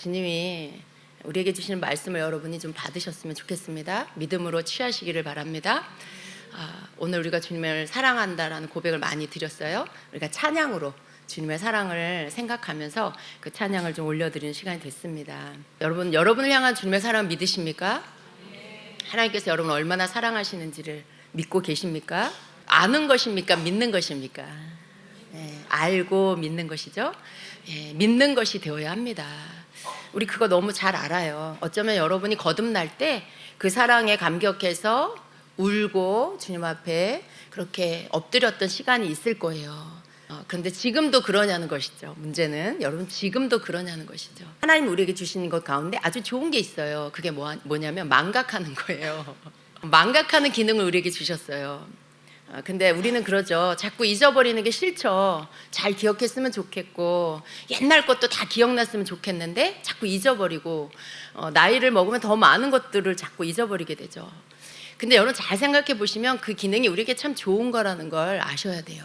주님이 우리에게 주시는 말씀을 여러분이 좀 받으셨으면 좋겠습니다. 믿음으로 취하시기를 바랍니다. 오늘 우리가 주님을 사랑한다라는 고백을 많이 드렸어요. 우리가 찬양으로 주님의 사랑을 생각하면서 그 찬양을 좀 올려드리는 시간이 됐습니다. 여러분을 향한 주님의 사랑 믿으십니까? 하나님께서 여러분을 얼마나 사랑하시는지를 믿고 계십니까? 아는 것입니까? 믿는 것입니까? 알고 믿는 것이죠. 믿는 것이 되어야 합니다. 우리 그거 너무 잘 알아요. 어쩌면 여러분이 거듭날 때 그 사랑에 감격해서 울고 주님 앞에 그렇게 엎드렸던 시간이 있을 거예요. 그런데 지금도 그러냐는 것이죠. 문제는 여러분 지금도 그러냐는 것이죠. 하나님 우리에게 주시는 것 가운데 아주 좋은 게 있어요. 그게 뭐냐면 망각하는 거예요. 망각하는 기능을 우리에게 주셨어요. 근데 우리는 그러죠. 자꾸 잊어버리는 게 싫죠. 잘 기억했으면 좋겠고 옛날 것도 다 기억났으면 좋겠는데 자꾸 잊어버리고 나이를 먹으면 더 많은 것들을 자꾸 잊어버리게 되죠. 근데 여러분 잘 생각해 보시면 그 기능이 우리에게 참 좋은 거라는 걸 아셔야 돼요.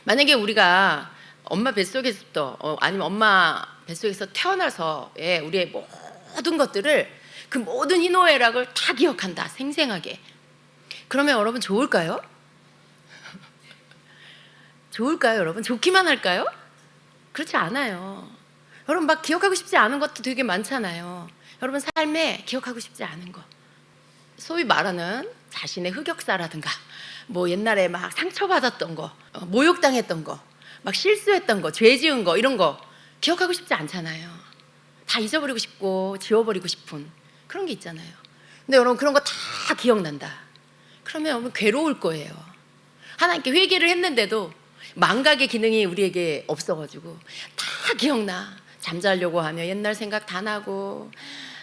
만약에 우리가 엄마 뱃속에서부터 아니면 엄마 뱃속에서 태어나서 우리의 모든 것들을 그 모든 희노애락을 다 기억한다. 생생하게. 그러면 여러분 좋을까요? 좋을까요, 여러분? 좋기만 할까요? 그렇지 않아요. 여러분 막 기억하고 싶지 않은 것도 되게 많잖아요. 여러분 삶에 기억하고 싶지 않은 것, 소위 말하는 자신의 흑역사라든가 뭐 옛날에 막 상처받았던 거, 모욕당했던 거, 막 실수했던 거, 죄 지은 거 이런 거 기억하고 싶지 않잖아요. 다 잊어버리고 싶고 지워버리고 싶은 그런 게 있잖아요. 근데 여러분 그런 거 다 기억난다. 그러면 여러분 괴로울 거예요. 하나님께 회개를 했는데도 망각의 기능이 우리에게 없어가지고 다 기억나. 잠자려고 하면 옛날 생각 다 나고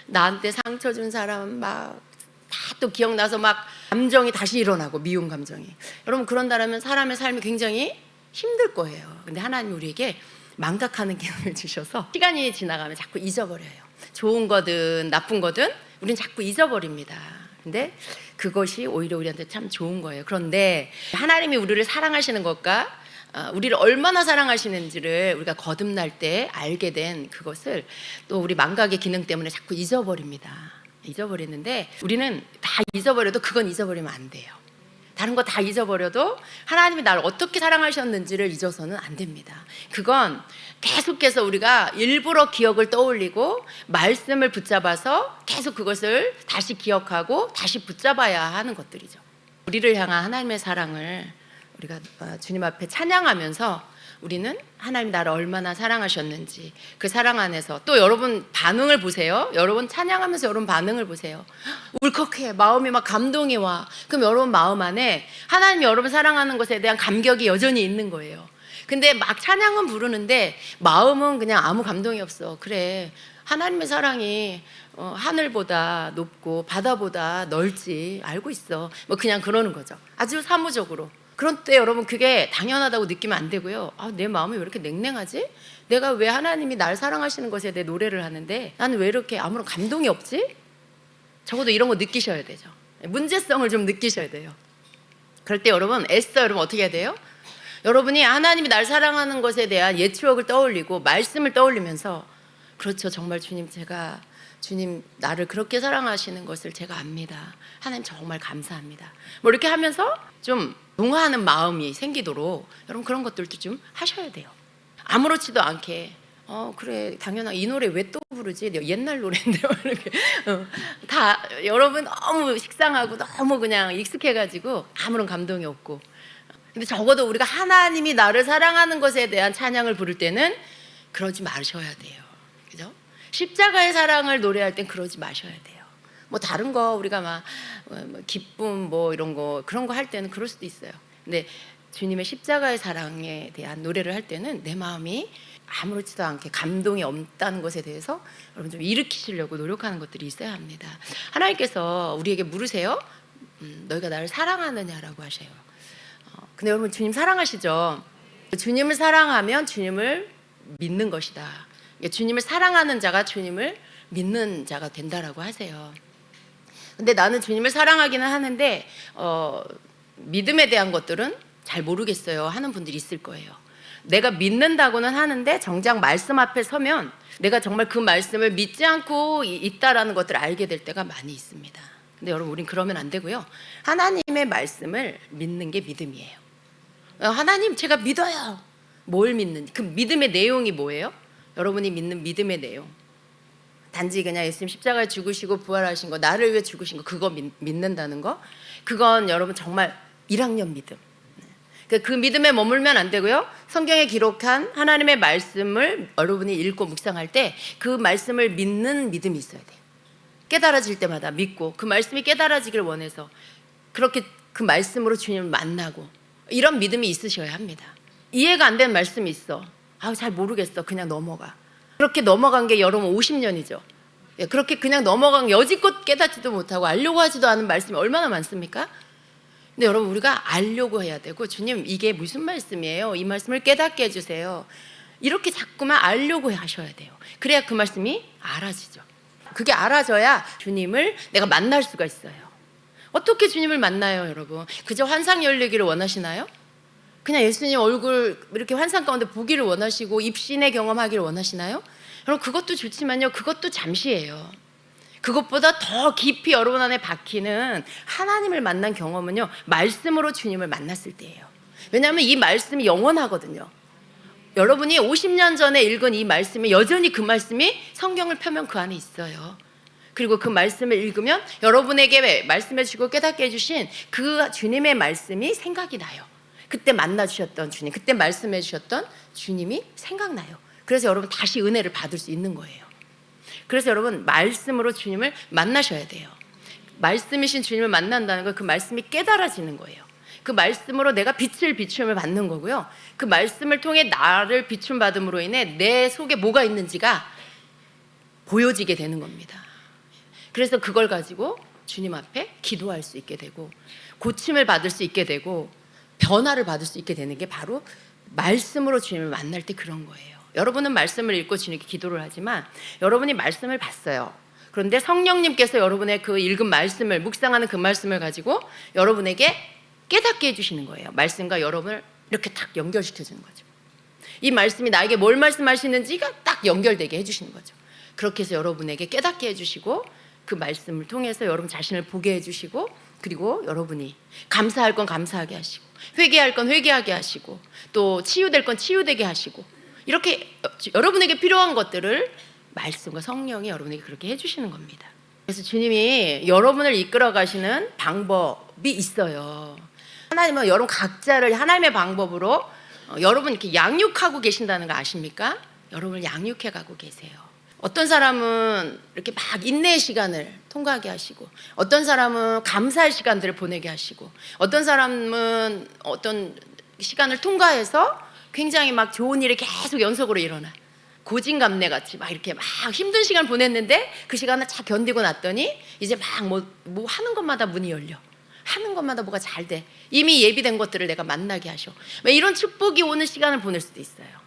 나한테 상처 준 사람 막 다 또 기억나서 막 감정이 다시 일어나고 미운 감정이. 여러분 그런다면 사람의 삶이 굉장히 힘들 거예요. 근데 하나님 우리에게 망각하는 기능을 주셔서 시간이 지나가면 자꾸 잊어버려요. 좋은 거든 나쁜 거든 우리는 자꾸 잊어버립니다. 근데 그것이 오히려 우리한테 참 좋은 거예요. 그런데 하나님이 우리를 사랑하시는 것과 우리를 얼마나 사랑하시는지를 우리가 거듭날 때 알게 된 그것을 또 우리 망각의 기능 때문에 자꾸 잊어버립니다. 잊어버리는데 우리는 다 잊어버려도 그건 잊어버리면 안 돼요. 다른 거 다 잊어버려도 하나님이 나를 어떻게 사랑하셨는지를 잊어서는 안 됩니다. 그건 계속해서 우리가 일부러 기억을 떠올리고 말씀을 붙잡아서 계속 그것을 다시 기억하고 다시 붙잡아야 하는 것들이죠. 우리를 향한 하나님의 사랑을 우리가 주님 앞에 찬양하면서 우리는 하나님 나를 얼마나 사랑하셨는지 그 사랑 안에서 또 여러분 반응을 보세요. 여러분 찬양하면서 여러분 반응을 보세요. 울컥해. 마음이 막 감동이 와. 그럼 여러분 마음 안에 하나님이 여러분 사랑하는 것에 대한 감격이 여전히 있는 거예요. 근데 막 찬양은 부르는데 마음은 그냥 아무 감동이 없어. 그래, 하나님의 사랑이 하늘보다 높고 바다보다 넓지 알고 있어. 뭐 그냥 그러는 거죠. 아주 사무적으로. 그런 때 여러분 그게 당연하다고 느끼면 안 되고요. 내 마음이 왜 이렇게 냉랭하지? 내가 왜 하나님이 날 사랑하시는 것에 대해 노래를 하는데 나는 왜 이렇게 아무런 감동이 없지? 적어도 이런 거 느끼셔야 되죠. 문제성을 좀 느끼셔야 돼요. 그럴 때 여러분 여러분 어떻게 해야 돼요? 여러분이 하나님이 날 사랑하는 것에 대한 옛 추억을 떠올리고 말씀을 떠올리면서 그렇죠. 정말 주님 나를 그렇게 사랑하시는 것을 제가 압니다. 하나님 정말 감사합니다. 뭐 이렇게 하면서 좀 동화하는 마음이 생기도록 여러분 그런 것들도 좀 하셔야 돼요. 아무렇지도 않게 그래 당연하게 이 노래 왜 또 부르지? 옛날 노래인데 이렇게 다 여러분 너무 식상하고 너무 그냥 익숙해가지고 아무런 감동이 없고. 근데 적어도 우리가 하나님이 나를 사랑하는 것에 대한 찬양을 부를 때는 그러지 마셔야 돼요. 그죠? 십자가의 사랑을 노래할 땐 그러지 마셔야 돼요. 뭐 다른 거 우리가 막 기쁨 뭐 이런 거 그런 거 할 때는 그럴 수도 있어요. 근데 주님의 십자가의 사랑에 대한 노래를 할 때는 내 마음이 아무렇지도 않게 감동이 없다는 것에 대해서 여러분 좀 일으키시려고 노력하는 것들이 있어야 합니다. 하나님께서 우리에게 물으세요. 너희가 나를 사랑하느냐라고 하셔요. 근데 여러분 주님 사랑하시죠? 주님을 사랑하면 주님을 믿는 것이다. 주님을 사랑하는 자가 주님을 믿는 자가 된다라고 하세요. 근데 나는 주님을 사랑하기는 하는데 믿음에 대한 것들은 잘 모르겠어요 하는 분들이 있을 거예요. 내가 믿는다고는 하는데 정작 말씀 앞에 서면 내가 정말 그 말씀을 믿지 않고 있다라는 것들을 알게 될 때가 많이 있습니다. 근데 여러분, 우린 그러면 안 되고요. 하나님의 말씀을 믿는 게 믿음이에요. 하나님, 제가 믿어요. 뭘 믿는지, 그 믿음의 내용이 뭐예요? 여러분이 믿는 믿음의 내용, 단지 그냥 예수님 십자가에 죽으시고 부활하신 거, 나를 위해 죽으신 거, 그거 믿는다는 거, 그건 여러분 정말 1학년 믿음. 그 믿음에 머물면 안 되고요. 성경에 기록한 하나님의 말씀을 여러분이 읽고 묵상할 때 그 말씀을 믿는 믿음이 있어야 돼요. 깨달아질 때마다 믿고 그 말씀이 깨달아지길 원해서 그렇게 그 말씀으로 주님을 만나고, 이런 믿음이 있으셔야 합니다. 이해가 안 되는 말씀이 있어. 잘 모르겠어. 그냥 넘어가. 그렇게 넘어간 게 여러분 50년이죠. 그렇게 그냥 넘어간, 여지껏 깨닫지도 못하고 알려고 하지도 않은 말씀이 얼마나 많습니까? 근데 여러분, 우리가 알려고 해야 되고, 주님 이게 무슨 말씀이에요? 이 말씀을 깨닫게 해주세요. 이렇게 자꾸만 알려고 하셔야 돼요. 그래야 그 말씀이 알아지죠. 그게 알아져야 주님을 내가 만날 수가 있어요. 어떻게 주님을 만나요, 여러분? 그저 환상 열리기를 원하시나요? 그냥 예수님 얼굴 이렇게 환상 가운데 보기를 원하시고 입신의 경험하기를 원하시나요? 여러분, 그것도 좋지만요, 그것도 잠시예요. 그것보다 더 깊이 여러분 안에 박히는 하나님을 만난 경험은요, 말씀으로 주님을 만났을 때예요. 왜냐하면 이 말씀이 영원하거든요. 여러분이 50년 전에 읽은 이 말씀이 여전히 그 말씀이 성경을 펴면 그 안에 있어요. 그리고 그 말씀을 읽으면 여러분에게 말씀해 주고 깨닫게 해주신 그 주님의 말씀이 생각이 나요. 그때 만나 주셨던 주님, 그때 말씀해 주셨던 주님이 생각나요. 그래서 여러분 다시 은혜를 받을 수 있는 거예요. 그래서 여러분, 말씀으로 주님을 만나셔야 돼요. 말씀이신 주님을 만난다는 건 그 말씀이 깨달아지는 거예요. 그 말씀으로 내가 빛을 비춤을 받는 거고요. 그 말씀을 통해 나를 비춤 받음으로 인해 내 속에 뭐가 있는지가 보여지게 되는 겁니다. 그래서 그걸 가지고 주님 앞에 기도할 수 있게 되고, 고침을 받을 수 있게 되고, 변화를 받을 수 있게 되는 게 바로 말씀으로 주님을 만날 때 그런 거예요. 여러분은 말씀을 읽고 주님께 기도를 하지만 여러분이 말씀을 봤어요. 그런데 성령님께서 여러분의 그 읽은 말씀을, 묵상하는 그 말씀을 가지고 여러분에게 깨닫게 해주시는 거예요. 말씀과 여러분을 이렇게 딱 연결시켜주는 거죠. 이 말씀이 나에게 뭘 말씀하시는지가 딱 연결되게 해주시는 거죠. 그렇게 해서 여러분에게 깨닫게 해주시고, 그 말씀을 통해서 여러분 자신을 보게 해주시고, 그리고 여러분이 감사할 건 감사하게 하시고, 회개할 건 회개하게 하시고, 또 치유될 건 치유되게 하시고, 이렇게 여러분에게 필요한 것들을 말씀과 성령이 여러분에게 그렇게 해주시는 겁니다. 그래서 주님이 여러분을 이끌어 가시는 방법이 있어요. 하나님은 여러분 각자를 하나님의 방법으로 여러분 이렇게 양육하고 계신다는 거 아십니까? 여러분을 양육해 가고 계세요. 어떤 사람은 이렇게 막 인내의 시간을 통과하게 하시고, 어떤 사람은 감사의 시간들을 보내게 하시고, 어떤 사람은 어떤 시간을 통과해서 굉장히 막 좋은 일이 계속 연속으로 일어나, 고진감래 같이 막 이렇게 막 힘든 시간 보냈는데 그 시간을 잘 견디고 났더니 이제 막 뭐 하는 것마다 문이 열려, 하는 것마다 뭐가 잘 돼, 이미 예비된 것들을 내가 만나게 하셔, 이런 축복이 오는 시간을 보낼 수도 있어요.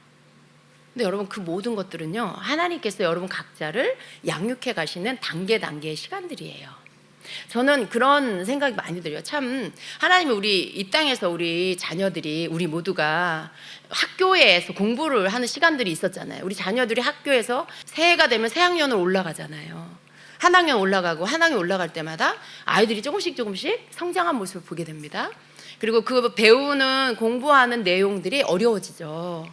근데 여러분, 그 모든 것들은요, 하나님께서 여러분 각자를 양육해 가시는 단계의 시간들이에요. 저는 그런 생각이 많이 들어요. 참, 하나님이 우리 이 땅에서 우리 자녀들이, 우리 모두가 학교에서 공부를 하는 시간들이 있었잖아요. 우리 자녀들이 학교에서 새해가 되면 새 학년을 올라가잖아요. 한 학년 올라가고, 한 학년 올라갈 때마다 아이들이 조금씩 성장한 모습을 보게 됩니다. 그리고 그 배우는, 공부하는 내용들이 어려워져요.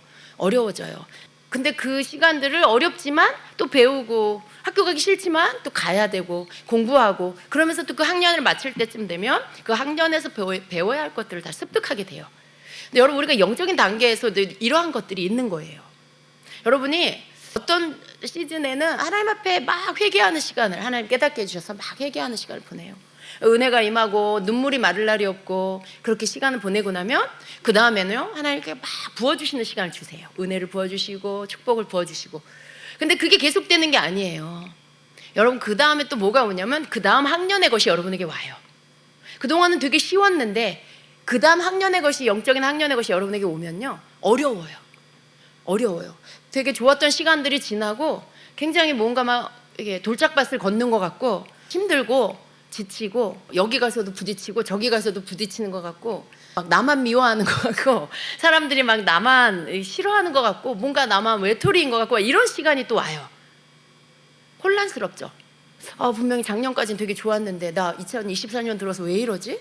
근데 그 시간들을 어렵지만 또 배우고, 학교 가기 싫지만 또 가야 되고 공부하고, 그러면서 또 그 학년을 마칠 때쯤 되면 그 학년에서 배워야 할 것들을 다 습득하게 돼요. 근데 여러분, 우리가 영적인 단계에서도 이러한 것들이 있는 거예요. 여러분이 어떤 시즌에는 하나님 앞에 막 회개하는 시간을, 하나님 깨닫게 해주셔서 막 회개하는 시간을 보내요. 은혜가 임하고 눈물이 마를 날이 없고, 그렇게 시간을 보내고 나면 그 다음에는요, 하나님께 막 부어주시는 시간을 주세요. 은혜를 부어주시고 축복을 부어주시고. 근데 그게 계속되는 게 아니에요. 여러분, 그 다음에 또 뭐가 오냐면 그 다음 학년의 것이 여러분에게 와요. 그동안은 되게 쉬웠는데 그 다음 학년의 것이, 영적인 학년의 것이 여러분에게 오면요, 어려워요. 되게 좋았던 시간들이 지나고 굉장히 뭔가 막 이게 돌짝밭을 걷는 것 같고 힘들고 지치고 여기 가서도 부딪히고 저기 가서도 부딪히는 것 같고 막 나만 미워하는 것 같고 사람들이 막 나만 싫어하는 것 같고 뭔가 나만 외톨이인 것 같고 이런 시간이 또 와요. 혼란스럽죠. 분명히 작년까지는 되게 좋았는데 나 2024년 들어서 왜 이러지?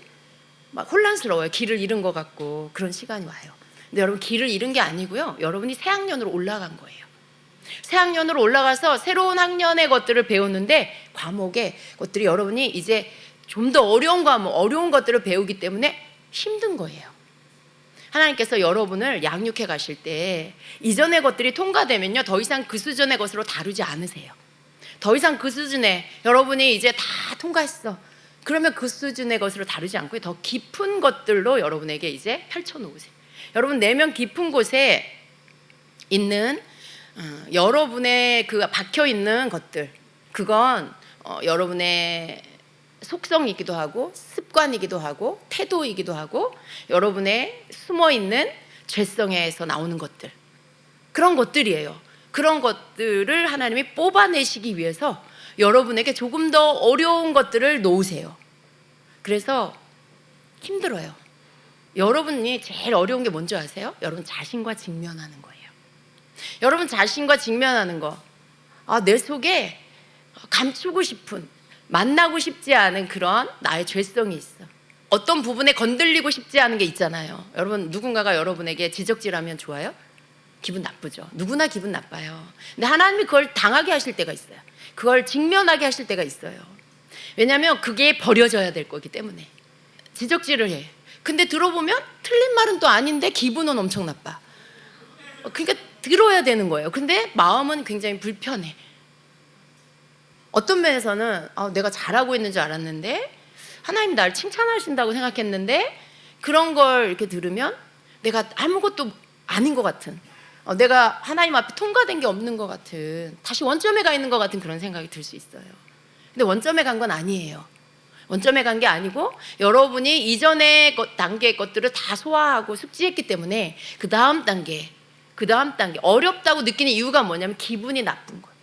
막 혼란스러워요. 길을 잃은 것 같고 그런 시간이 와요. 근데 여러분 길을 잃은 게 아니고요. 여러분이 새 학년으로 올라간 거예요. 새 학년으로 올라가서 새로운 학년의 것들을 배우는데 과목의 것들이 여러분이 이제 좀 더 어려운 과목, 어려운 것들을 배우기 때문에 힘든 거예요. 하나님께서 여러분을 양육해 가실 때 이전의 것들이 통과되면요. 더 이상 그 수준의 것으로 다루지 않으세요. 더 이상 그 수준에 여러분이 이제 다 통과했어. 그러면 그 수준의 것으로 다루지 않고 더 깊은 것들로 여러분에게 이제 펼쳐놓으세요. 여러분 내면 깊은 곳에 있는 여러분의 그 박혀있는 것들, 그건 여러분의 속성이기도 하고 습관이기도 하고 태도이기도 하고 여러분의 숨어있는 죄성에서 나오는 것들, 그런 것들이에요. 그런 것들을 하나님이 뽑아내시기 위해서 여러분에게 조금 더 어려운 것들을 놓으세요. 그래서 힘들어요. 여러분이 제일 어려운 게 뭔지 아세요? 여러분 자신과 직면하는 거예요. 여러분 자신과 직면하는 거. 내 속에 감추고 싶은, 만나고 싶지 않은 그런 나의 죄성이 있어. 어떤 부분에 건들리고 싶지 않은 게 있잖아요. 여러분 누군가가 여러분에게 지적질하면 좋아요? 기분 나쁘죠. 누구나 기분 나빠요. 근데 하나님이 그걸 당하게 하실 때가 있어요. 그걸 직면하게 하실 때가 있어요. 왜냐하면 그게 버려져야 될 거기 때문에. 지적질을 해. 근데 들어보면 틀린 말은 또 아닌데 기분은 엄청 나빠. 그러니까 들어야 되는 거예요. 근데 마음은 굉장히 불편해. 어떤 면에서는 내가 잘하고 있는 줄 알았는데 하나님 날 칭찬하신다고 생각했는데 그런 걸 이렇게 들으면 내가 아무것도 아닌 것 같은, 내가 하나님 앞에 통과된 게 없는 것 같은, 다시 원점에 가 있는 것 같은 그런 생각이 들 수 있어요. 근데 원점에 간 건 아니에요. 원점에 간 게 아니고 여러분이 이전의 단계의 것들을 다 소화하고 숙지했기 때문에 그 다음 단계 어렵다고 느끼는 이유가 뭐냐면 기분이 나쁜 거예요.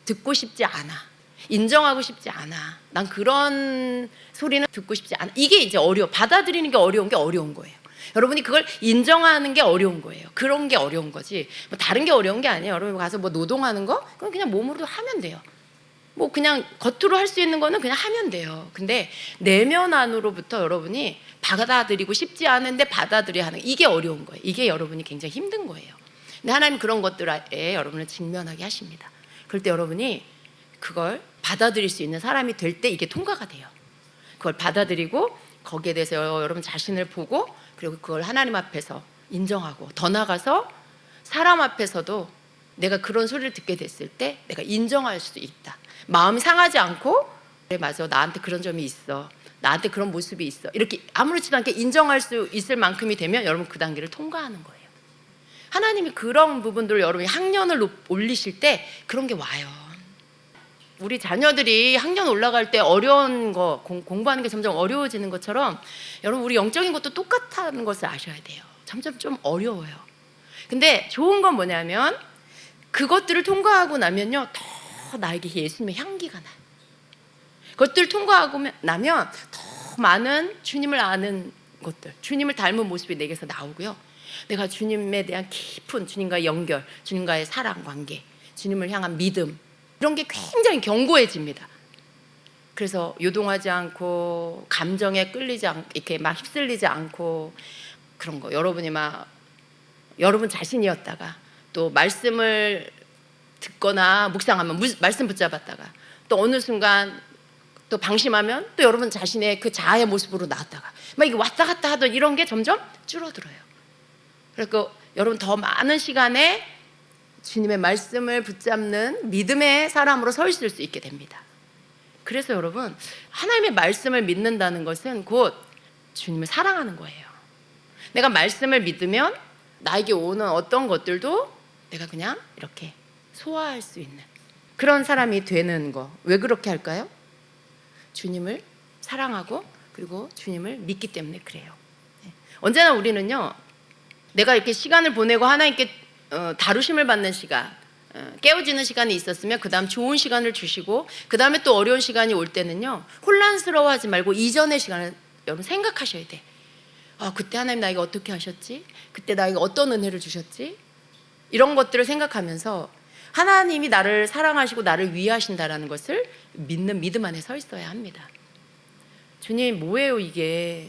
듣고 싶지 않아. 인정하고 싶지 않아. 난 그런 소리는 듣고 싶지 않아. 이게 이제 받아들이는 게 어려운 거예요. 여러분이 그걸 인정하는 게 어려운 거예요. 그런 게 어려운 거지. 뭐 다른 게 어려운 게 아니에요. 여러분 가서 뭐 노동하는 거? 그건 그냥 몸으로 하면 돼요. 뭐 그냥 겉으로 할 수 있는 거는 그냥 하면 돼요. 근데 내면 안으로부터 여러분이 받아들이고 싶지 않은데 받아들여야 하는, 이게 어려운 거예요. 이게 여러분이 굉장히 힘든 거예요. 근데 하나님 그런 것들에 여러분을 직면하게 하십니다. 그럴 때 여러분이 그걸 받아들일 수 있는 사람이 될 때 이게 통과가 돼요. 그걸 받아들이고 거기에 대해서 여러분 자신을 보고 그리고 그걸 하나님 앞에서 인정하고 더 나아가서 사람 앞에서도 내가 그런 소리를 듣게 됐을 때 내가 인정할 수 있다. 마음이 상하지 않고 그래 맞아, 나한테 그런 점이 있어, 나한테 그런 모습이 있어, 이렇게 아무렇지도 않게 인정할 수 있을 만큼이 되면 여러분 그 단계를 통과하는 거예요. 하나님이 그런 부분들을 여러분이 학년을 올리실 때 그런 게 와요. 우리 자녀들이 학년 올라갈 때 어려운 거 공부하는 게 점점 어려워지는 것처럼 여러분 우리 영적인 것도 똑같다는 것을 아셔야 돼요. 점점 좀 어려워요. 근데 좋은 건 뭐냐면 그것들을 통과하고 나면요 더 나에게 예수님의 향기가 나요. 그것들을 통과하고 나면 더 많은 주님을 아는 것들, 주님을 닮은 모습이 내게서 나오고요. 내가 주님에 대한 깊은 주님과의 연결, 주님과의 사랑 관계, 주님을 향한 믿음, 이런 게 굉장히 견고해집니다. 그래서 요동하지 않고 감정에 끌리지 않고 이렇게 막 휩쓸리지 않고 그런 거. 여러분이 막 여러분 자신이었다가 또 말씀을 듣거나 묵상하면 말씀 붙잡았다가 또 어느 순간 또 방심하면 또 여러분 자신의 그 자아의 모습으로 나왔다가 막 이게 왔다 갔다 하던 이런 게 점점 줄어들어요. 그러니까 여러분 더 많은 시간에 주님의 말씀을 붙잡는 믿음의 사람으로 서 있을 수 있게 됩니다. 그래서 여러분 하나님의 말씀을 믿는다는 것은 곧 주님을 사랑하는 거예요. 내가 말씀을 믿으면 나에게 오는 어떤 것들도 내가 그냥 이렇게 소화할 수 있는 그런 사람이 되는 거. 왜 그렇게 할까요? 주님을 사랑하고 그리고 주님을 믿기 때문에 그래요. 언제나 우리는요 내가 이렇게 시간을 보내고 하나님께 다루심을 받는 시간, 깨어지는 시간이 있었으면 그 다음 좋은 시간을 주시고 그 다음에 또 어려운 시간이 올 때는요 혼란스러워하지 말고 이전의 시간을 여러분 생각하셔야 돼. 그때 하나님 나에게 어떻게 하셨지? 그때 나에게 어떤 은혜를 주셨지? 이런 것들을 생각하면서 하나님이 나를 사랑하시고 나를 위하신다라는 것을 믿는 믿음 안에 서 있어야 합니다. 주님 뭐예요 이게?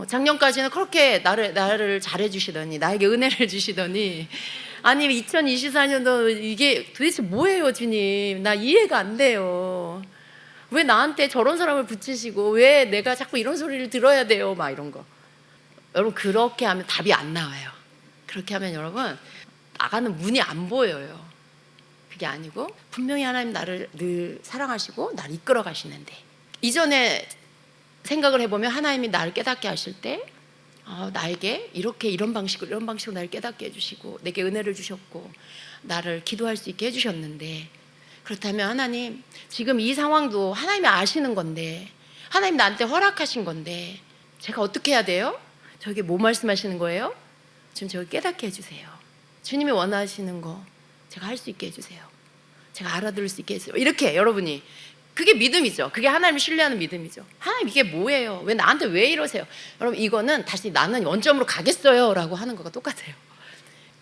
작년까지는 그렇게 나를 잘해주시더니 나에게 은혜를 주시더니 아니 2024년도 이게 도대체 뭐예요 주님? 나 이해가 안 돼요. 왜 나한테 저런 사람을 붙이시고 왜 내가 자꾸 이런 소리를 들어야 돼요? 막 이런 거. 여러분 그렇게 하면 답이 안 나와요. 그렇게 하면 여러분 나가는 문이 안 보여요. 그게 아니고 분명히 하나님 나를 늘 사랑하시고 나를 이끌어 가시는데 이전에 생각을 해보면 하나님이 나를 깨닫게 하실 때 나에게 이런 방식으로 나를 깨닫게 해주시고 내게 은혜를 주셨고 나를 기도할 수 있게 해주셨는데 그렇다면 하나님 지금 이 상황도 하나님이 아시는 건데 하나님 나한테 허락하신 건데 제가 어떻게 해야 돼요? 저에게 뭐 말씀하시는 거예요? 지금 저를 깨닫게 해주세요. 주님이 원하시는 거 제가 할 수 있게 해주세요. 제가 알아들을 수 있게 해주세요. 이렇게 여러분이 그게 믿음이죠. 그게 하나님을 신뢰하는 믿음이죠. 하나님 이게 뭐예요? 왜 나한테 왜 이러세요? 여러분 이거는 다시 나는 원점으로 가겠어요 라고 하는 거가 똑같아요.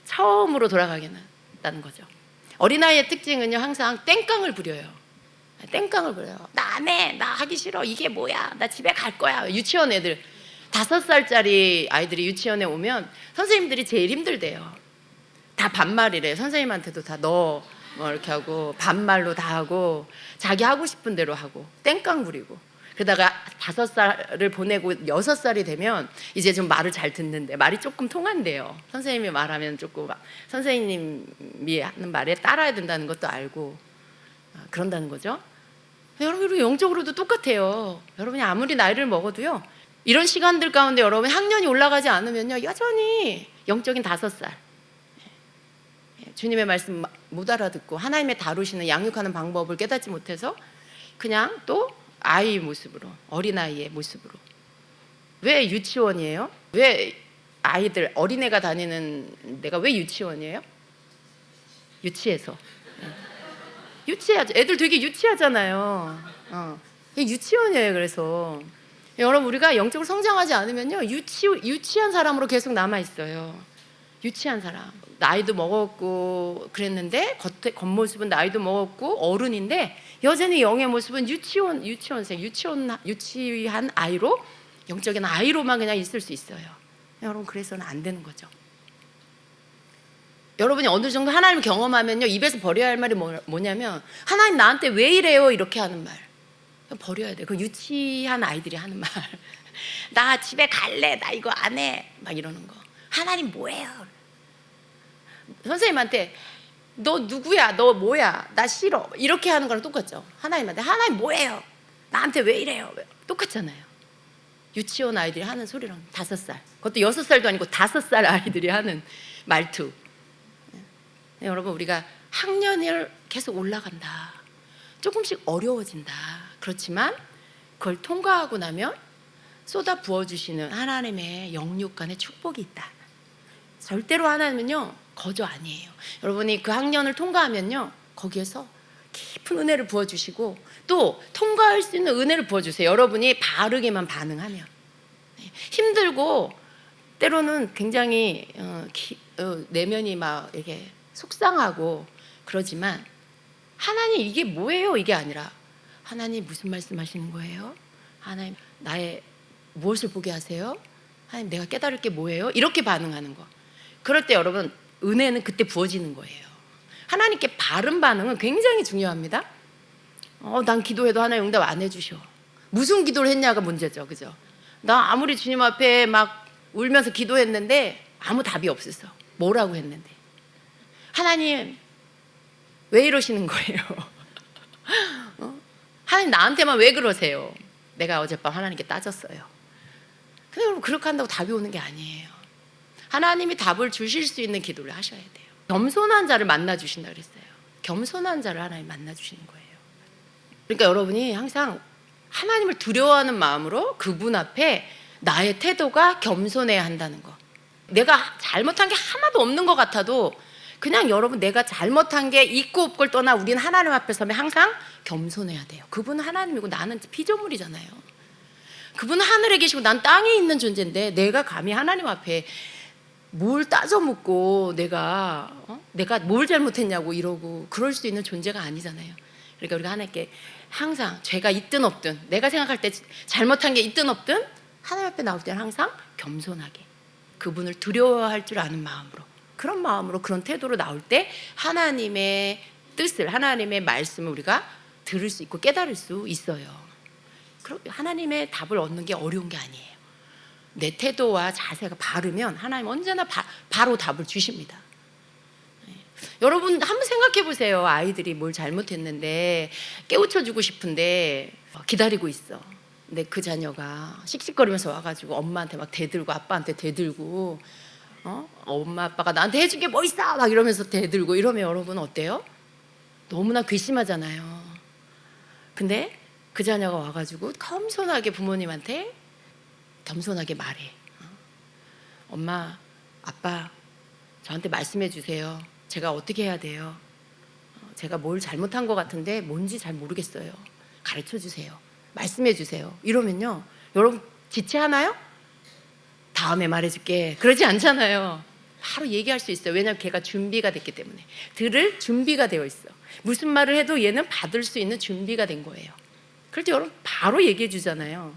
처음으로 돌아가겠다는 거죠. 어린아이의 특징은요 항상 땡깡을 부려요. 땡깡을 부려요. 나 안 해. 나 하기 싫어. 이게 뭐야. 나 집에 갈 거야. 유치원 애들 5살짜리 아이들이 유치원에 오면 선생님들이 제일 힘들대요. 다 반말이래. 선생님한테도 다 너 뭐 이렇게 하고 반말로 다 하고 자기 하고 싶은 대로 하고 땡깡 부리고 그러다가 5살을 보내고 6살이 되면 이제 좀 말을 잘 듣는데 말이 조금 통한대요. 선생님이 말하면 조금 선생님이 하는 말에 따라야 된다는 것도 알고 그런다는 거죠. 여러분 영적으로도 똑같아요. 여러분이 아무리 나이를 먹어도요 이런 시간들 가운데 여러분 학년이 올라가지 않으면요 여전히 영적인 5살 주님의 말씀 못 알아듣고 하나님의 다루시는 양육하는 방법을 깨닫지 못해서 그냥 또 아이의 모습으로 어린아이의 모습으로. 왜 유치원이에요? 왜 아이들 어린애가 다니는 데가 왜 유치원이에요? 유치해서 유치하죠. 애들 되게 유치하잖아요. 유치원이에요. 그래서 여러분 우리가 영적으로 성장하지 않으면요 유치한 사람으로 계속 남아 있어요. 유치한 사람 나이도 먹었고 그랬는데 겉모습은 나이도 먹었고 어른인데 여전히 영의 모습은 유치원생 유치한 아이로 영적인 아이로만 그냥 있을 수 있어요. 여러분 그래서는 안 되는 거죠. 여러분이 어느 정도 하나님을 경험하면요 입에서 버려야 할 말이 뭐냐면 하나님 나한테 왜 이래요 이렇게 하는 말 버려야 돼요. 그 유치한 아이들이 하는 말 나 집에 갈래 나 이거 안 해 막 이러는 거 하나님 뭐예요? 선생님한테 너 누구야? 너 뭐야? 나 싫어. 이렇게 하는 거랑 똑같죠. 하나님한테 하나님 뭐예요? 나한테 왜 이래요? 똑같잖아요. 유치원 아이들이 하는 소리랑 5살 그것도 6살도 아니고 5살 아이들이 하는 말투. 네, 여러분 우리가 학년을 계속 올라간다. 조금씩 어려워진다. 그렇지만 그걸 통과하고 나면 쏟아 부어주시는 하나님의 영육간의 축복이 있다. 절대로 하나님은요 거저 아니에요. 여러분이 그 학년을 통과하면요 거기에서 깊은 은혜를 부어주시고 또 통과할 수 있는 은혜를 부어주세요. 여러분이 바르게만 반응하면. 힘들고 때로는 굉장히 내면이 막 이렇게 속상하고 그러지만 하나님 이게 뭐예요? 이게 아니라 하나님 무슨 말씀하시는 거예요? 하나님 나의 무엇을 보게 하세요? 하나님 내가 깨달을 게 뭐예요? 이렇게 반응하는 거. 그럴 때 여러분 은혜는 그때 부어지는 거예요. 하나님께 바른 반응은 굉장히 중요합니다. 난 기도해도 하나님 응답 안 해주셔. 무슨 기도를 했냐가 문제죠. 그죠? 나 아무리 주님 앞에 막 울면서 기도했는데 아무 답이 없었어. 뭐라고 했는데 하나님 왜 이러시는 거예요? 하나님 나한테만 왜 그러세요? 내가 어젯밤 하나님께 따졌어요. 근데 여러분 그렇게 한다고 답이 오는 게 아니에요. 하나님이 답을 주실 수 있는 기도를 하셔야 돼요. 겸손한 자를 만나 주신다 그랬어요. 겸손한 자를 하나님 만나 주시는 거예요. 그러니까 여러분이 항상 하나님을 두려워하는 마음으로 그분 앞에 나의 태도가 겸손해야 한다는 거. 내가 잘못한 게 하나도 없는 것 같아도 그냥 여러분 내가 잘못한 게 있고 없고를 떠나 우리는 하나님 앞에 서면 항상 겸손해야 돼요. 그분은 하나님이고 나는 피조물이잖아요. 그분은 하늘에 계시고 난 땅에 있는 존재인데 내가 감히 하나님 앞에 뭘 따져 묻고 내가 뭘 잘못했냐고 이러고 그럴 수 있는 존재가 아니잖아요. 그러니까 우리가 하나님께 항상 죄가 있든 없든 내가 생각할 때 잘못한 게 있든 없든 하나님 앞에 나올 때는 항상 겸손하게 그분을 두려워할 줄 아는 마음으로 그런 마음으로 그런 태도로 나올 때 하나님의 뜻을 하나님의 말씀을 우리가 들을 수 있고 깨달을 수 있어요. 그럼 하나님의 답을 얻는 게 어려운 게 아니에요. 내 태도와 자세가 바르면 하나님 언제나 바로 답을 주십니다. 여러분 한번 생각해 보세요. 아이들이 뭘 잘못했는데 깨우쳐주고 싶은데 기다리고 있어. 근데 그 자녀가 씩씩거리면서 와가지고 엄마한테 막 대들고 아빠한테 대들고 엄마 아빠가 나한테 해준 게 뭐 있어 막 이러면서 대들고 이러면 여러분 어때요? 너무나 괘씸하잖아요. 근데 그 자녀가 와가지고 겸손하게 부모님한테 겸손하게 말해. 엄마 아빠 저한테 말씀해 주세요. 제가 어떻게 해야 돼요? 제가 뭘 잘못한 것 같은데 뭔지 잘 모르겠어요. 가르쳐 주세요. 말씀해 주세요. 이러면요 여러분 지체하나요? 다음에 말해줄게 그러지 않잖아요. 바로 얘기할 수 있어요. 왜냐하면 걔가 준비가 됐기 때문에 들을 준비가 되어 있어. 무슨 말을 해도 얘는 받을 수 있는 준비가 된 거예요. 그럴 때 여러분 바로 얘기해 주잖아요.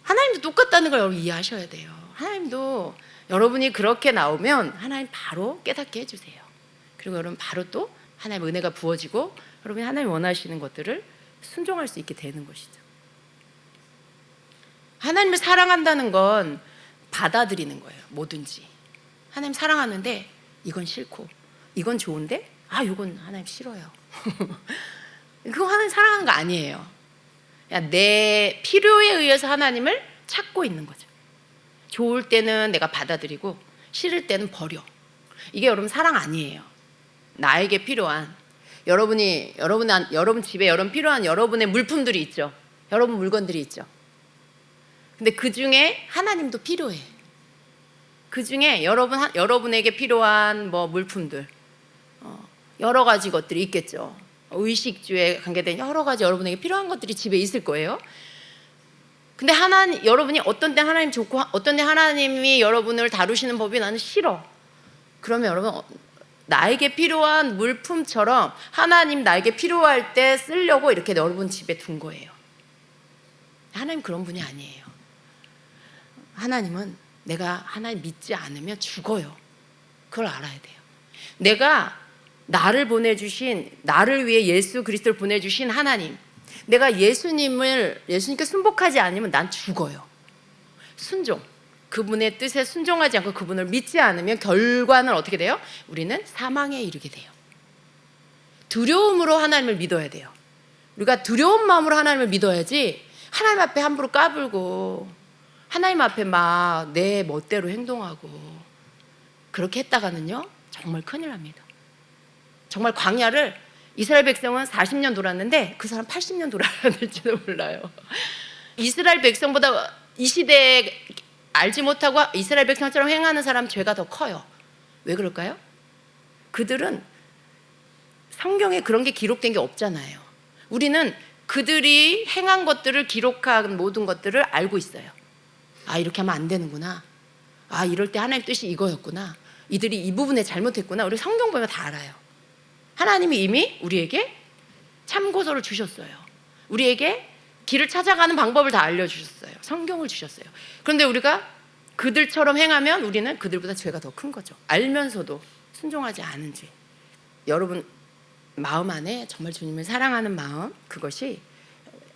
하나님도 똑같다는 걸 여러분 이해하셔야 돼요. 하나님도 여러분이 그렇게 나오면 하나님 바로 깨닫게 해주세요. 그리고 여러분 바로 또 하나님 은혜가 부어지고 여러분이 하나님 원하시는 것들을 순종할 수 있게 되는 것이죠. 하나님을 사랑한다는 건 받아들이는 거예요. 뭐든지 하나님 사랑하는데 이건 싫고 이건 좋은데 이건 하나님 싫어요. 그거 하나님 사랑하는 거 아니에요. 내 필요에 의해서 하나님을 찾고 있는 거죠. 좋을 때는 내가 받아들이고 싫을 때는 버려. 이게 여러분 사랑 아니에요. 나에게 필요한 여러분 집에 여러분 필요한 여러분의 물품들이 있죠. 여러분 물건들이 있죠. 근데 그 중에 하나님도 필요해. 그 중에 여러분에게 필요한 물품들 여러 가지 것들이 있겠죠. 의식주에 관계된 여러 가지 여러분에게 필요한 것들이 집에 있을 거예요. 근데 여러분이 어떤 때 하나님 좋고 어떤 때 하나님이 여러분을 다루시는 법이 나는 싫어. 그러면 여러분 나에게 필요한 물품처럼 하나님 나에게 필요할 때 쓰려고 이렇게 여러분 집에 둔 거예요. 하나님 그런 분이 아니에요. 하나님은 내가 하나님 믿지 않으면 죽어요. 그걸 알아야 돼요. 내가 나를 위해 예수 그리스도를 보내주신 하나님, 내가 예수님께 순복하지 않으면 난 죽어요. 순종, 그분의 뜻에 순종하지 않고 그분을 믿지 않으면 결과는 어떻게 돼요? 우리는 사망에 이르게 돼요. 두려움으로 하나님을 믿어야 돼요. 우리가 두려운 마음으로 하나님을 믿어야지 하나님 앞에 함부로 까불고 하나님 앞에 막 내 멋대로 행동하고 그렇게 했다가는요 정말 큰일 납니다. 정말 광야를 이스라엘 백성은 40년 돌았는데 그 사람 80년 돌아야 될지도 몰라요. 이스라엘 백성보다 이 시대에 알지 못하고 이스라엘 백성처럼 행하는 사람 죄가 더 커요. 왜 그럴까요? 그들은 성경에 그런 게 기록된 게 없잖아요. 우리는 그들이 행한 것들을 기록한 모든 것들을 알고 있어요. 이렇게 하면 안 되는구나. 이럴 때 하나님 뜻이 이거였구나. 이들이 이 부분에 잘못했구나. 우리 성경 보면 다 알아요. 하나님이 이미 우리에게 참고서를 주셨어요. 우리에게 길을 찾아가는 방법을 다 알려주셨어요. 성경을 주셨어요. 그런데 우리가 그들처럼 행하면 우리는 그들보다 죄가 더 큰 거죠. 알면서도 순종하지 않은 죄. 여러분 마음 안에 정말 주님을 사랑하는 마음, 그것이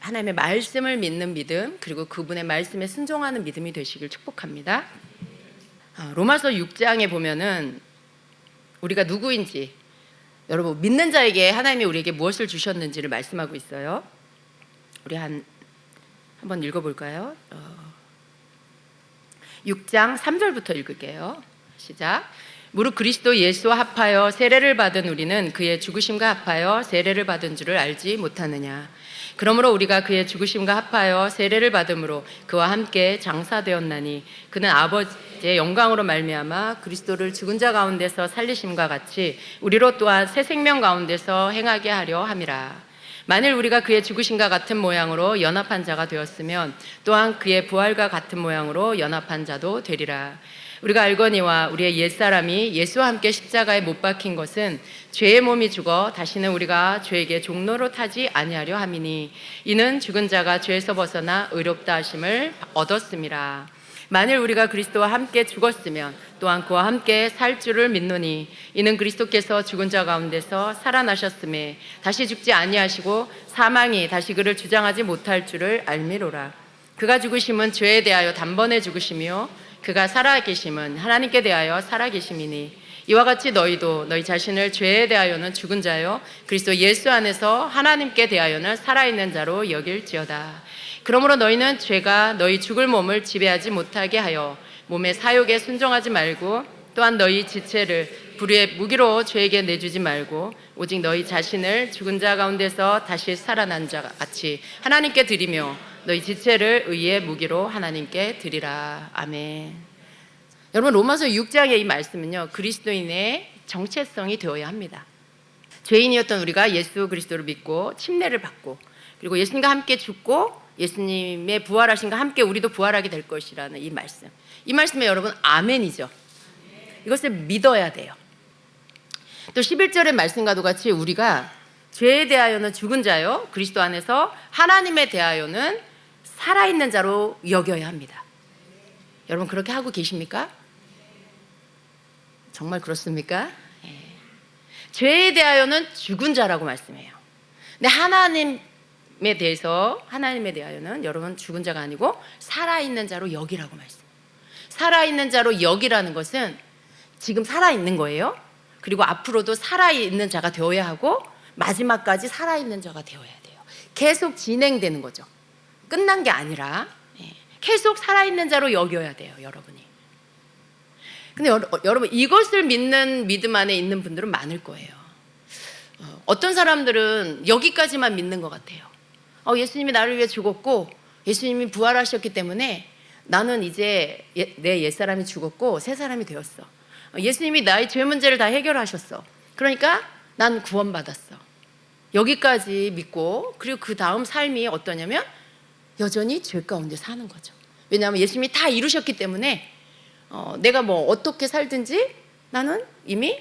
하나님의 말씀을 믿는 믿음, 그리고 그분의 말씀에 순종하는 믿음이 되시길 축복합니다. 로마서 6장에 보면은 우리가 누구인지, 여러분 믿는 자에게 하나님이 우리에게 무엇을 주셨는지를 말씀하고 있어요. 우리 한번 읽어볼까요? 6장 3절부터 읽을게요. 시작. 무릇 그리스도 예수와 합하여 세례를 받은 우리는 그의 죽으심과 합하여 세례를 받은 줄을 알지 못하느냐. 그러므로 우리가 그의 죽으심과 합하여 세례를 받음으로 그와 함께 장사되었나니 그는 아버지의 영광으로 말미암아 그리스도를 죽은 자 가운데서 살리심과 같이 우리로 또한 새 생명 가운데서 행하게 하려 함이라. 만일 우리가 그의 죽으심과 같은 모양으로 연합한 자가 되었으면 또한 그의 부활과 같은 모양으로 연합한 자도 되리라. 우리가 알거니와 우리의 옛사람이 예수와 함께 십자가에 못 박힌 것은 죄의 몸이 죽어 다시는 우리가 죄에게 종로로 타지 아니하려 함이니 이는 죽은 자가 죄에서 벗어나 의롭다 하심을 얻었음이라. 만일 우리가 그리스도와 함께 죽었으면 또한 그와 함께 살 줄을 믿노니 이는 그리스도께서 죽은 자 가운데서 살아나셨음에 다시 죽지 아니하시고 사망이 다시 그를 주장하지 못할 줄을 알미로라. 그가 죽으심은 죄에 대하여 단번에 죽으시며 그가 살아계심은 하나님께 대하여 살아계심이니 이와 같이 너희도 너희 자신을 죄에 대하여는 죽은 자요 그리스도 예수 안에서 하나님께 대하여는 살아있는 자로 여길지어다. 그러므로 너희는 죄가 너희 죽을 몸을 지배하지 못하게 하여 몸의 사욕에 순종하지 말고 또한 너희 지체를 불의의 무기로 죄에게 내주지 말고 오직 너희 자신을 죽은 자 가운데서 다시 살아난 자 같이 하나님께 드리며 너희 지체를 의의 무기로 하나님께 드리라. 아멘. 여러분, 로마서 6장의 이 말씀은요, 그리스도인의 정체성이 되어야 합니다. 죄인이었던 우리가 예수 그리스도를 믿고 침례를 받고 그리고 예수님과 함께 죽고 예수님의 부활하신과 함께 우리도 부활하게 될 것이라는 이 말씀. 이 말씀에 여러분 아멘이죠. 이것을 믿어야 돼요. 또 11절의 말씀과도 같이 우리가 죄에 대하여는 죽은 자요 그리스도 안에서 하나님에 대하여는 살아있는 자로 여겨야 합니다. 여러분 그렇게 하고 계십니까? 정말 그렇습니까? 예. 죄에 대하여는 죽은 자라고 말씀해요. 근데 하나님에 대하여는 여러분 죽은 자가 아니고 살아있는 자로 여기라고 말씀해요. 살아있는 자로 여기라는 것은 지금 살아있는 거예요. 그리고 앞으로도 살아있는 자가 되어야 하고 마지막까지 살아있는 자가 되어야 돼요. 계속 진행되는 거죠. 끝난 게 아니라 계속 살아있는 자로 여겨야 돼요, 여러분이. 근데 여러분 이것을 믿는 믿음 안에 있는 분들은 많을 거예요. 어떤 사람들은 여기까지만 믿는 것 같아요. 예수님이 나를 위해 죽었고 예수님이 부활하셨기 때문에 나는 이제 내 옛사람이 죽었고 새 사람이 되었어. 예수님이 나의 죄 문제를 다 해결하셨어. 그러니까 난 구원받았어. 여기까지 믿고 그리고 그 다음 삶이 어떠냐면 여전히 죄 가운데 사는 거죠. 왜냐하면 예수님이 다 이루셨기 때문에 내가 뭐 어떻게 살든지 나는 이미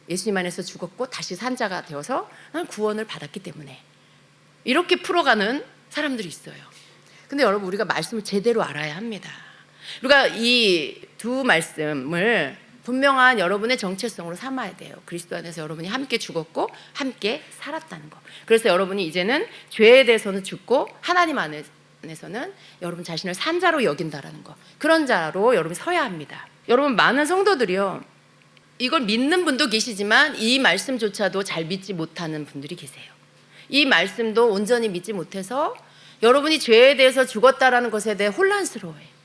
예수님 안에서 죽었고 다시 산 자가 되어서 나는 구원을 받았기 때문에 이렇게 풀어가는 사람들이 있어요. 근데 여러분 우리가 말씀을 제대로 알아야 합니다. 우리가 이 두 말씀을 분명한 여러분의 정체성으로 삼아야 돼요. 그리스도 안에서 여러분이 함께 죽었고 함께 살았다는 거. 그래서 여러분이 이제는 죄에 대해서는 죽고 하나님 안에서는 여러분 자신을 산 자로 여긴다라는 거. 그런 자로 여러분이 서야 합니다. 여러분 많은 성도들이요, 이걸 믿는 분도 계시지만 이 말씀조차도 잘 믿지 못하는 분들이 계세요. 이 말씀도 온전히 믿지 못해서 여러분이 죄에 대해서 죽었다라는 것에 대해 혼란스러워해요.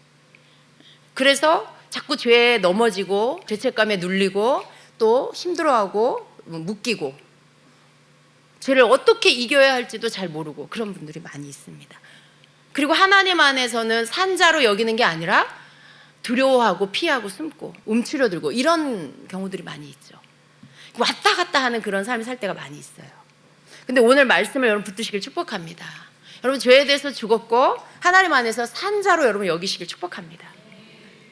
그래서 자꾸 죄에 넘어지고 죄책감에 눌리고 또 힘들어하고 묶이고 죄를 어떻게 이겨야 할지도 잘 모르고 그런 분들이 많이 있습니다. 그리고 하나님 안에서는 산 자로 여기는 게 아니라 두려워하고 피하고 숨고 움츠려들고 이런 경우들이 많이 있죠. 왔다 갔다 하는 그런 삶을 살 때가 많이 있어요. 근데 오늘 말씀을 여러분 붙드시길 축복합니다. 여러분 죄에 대해서 죽었고 하나님 안에서 산 자로 여러분 여기시길 축복합니다.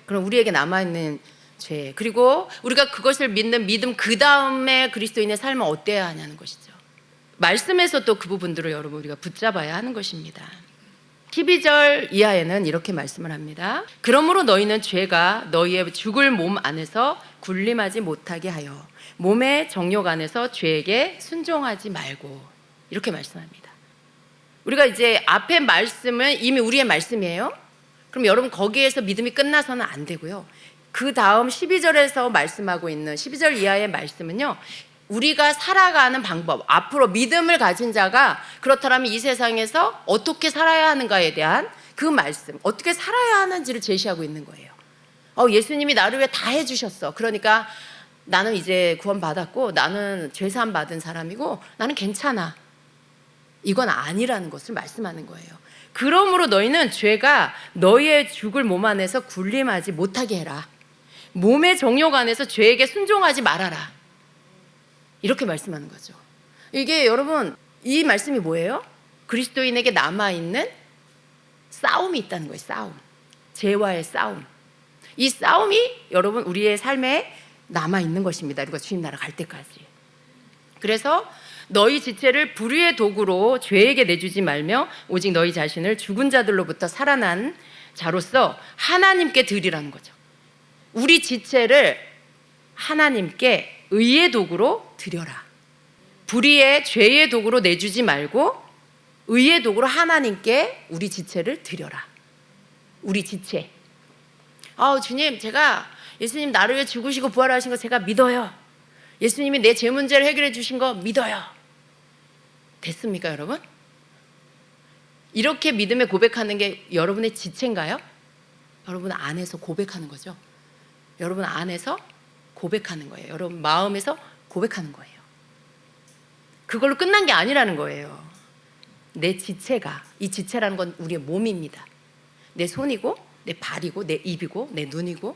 그럼 우리에게 남아있는 죄, 그리고 우리가 그것을 믿는 믿음 그 다음에 그리스도인의 삶은 어때야 하냐는 것이죠. 말씀에서 또 그 부분들을 여러분 우리가 붙잡아야 하는 것입니다. 12절 이하에는 이렇게 말씀을 합니다. 그러므로 너희는 죄가 너희의 죽을 몸 안에서 군림하지 못하게 하여 몸의 정욕 안에서 죄에게 순종하지 말고, 이렇게 말씀합니다. 우리가 이제 앞에 말씀은 이미 우리의 말씀이에요. 그럼 여러분 거기에서 믿음이 끝나서는 안 되고요. 그 다음 12절에서 말씀하고 있는 12절 이하의 말씀은요, 우리가 살아가는 방법, 앞으로 믿음을 가진 자가 그렇다면 이 세상에서 어떻게 살아야 하는가에 대한 그 말씀, 어떻게 살아야 하는지를 제시하고 있는 거예요. 예수님이 나를 위해 다 해주셨어. 그러니까 나는 이제 구원받았고 나는 죄사함 받은 사람이고 나는 괜찮아. 이건 아니라는 것을 말씀하는 거예요. 그러므로 너희는 죄가 너희의 죽을 몸 안에서 군림하지 못하게 해라. 몸의 정욕 안에서 죄에게 순종하지 말아라. 이렇게 말씀하는 거죠. 이게 여러분, 이 말씀이 뭐예요? 그리스도인에게 남아있는 싸움이 있다는 거예요. 싸움. 죄와의 싸움. 이 싸움이 여러분 우리의 삶에 남아있는 것입니다. 우리가 주님 나라 갈 때까지. 그래서 너희 지체를 불의의 도구로 죄에게 내주지 말며 오직 너희 자신을 죽은 자들로부터 살아난 자로서 하나님께 드리라는 거죠. 우리 지체를 하나님께 의의 도구로 드려라. 불의의 죄의 도구로 내주지 말고 의의 도구로 하나님께 우리 지체를 드려라. 우리 지체. 주님, 제가 예수님 나를 위해 죽으시고 부활하신 거 제가 믿어요. 예수님이 내 죄 문제를 해결해 주신 거 믿어요. 됐습니까, 여러분? 이렇게 믿음에 고백하는 게 여러분의 지체인가요? 여러분 안에서 고백하는 거죠. 여러분 안에서 고백하는 거예요. 여러분 마음에서 고백하는 거예요. 그걸로 끝난 게 아니라는 거예요. 내 지체가, 이 지체라는 건 우리의 몸입니다. 내 손이고 내 발이고 내 입이고 내 눈이고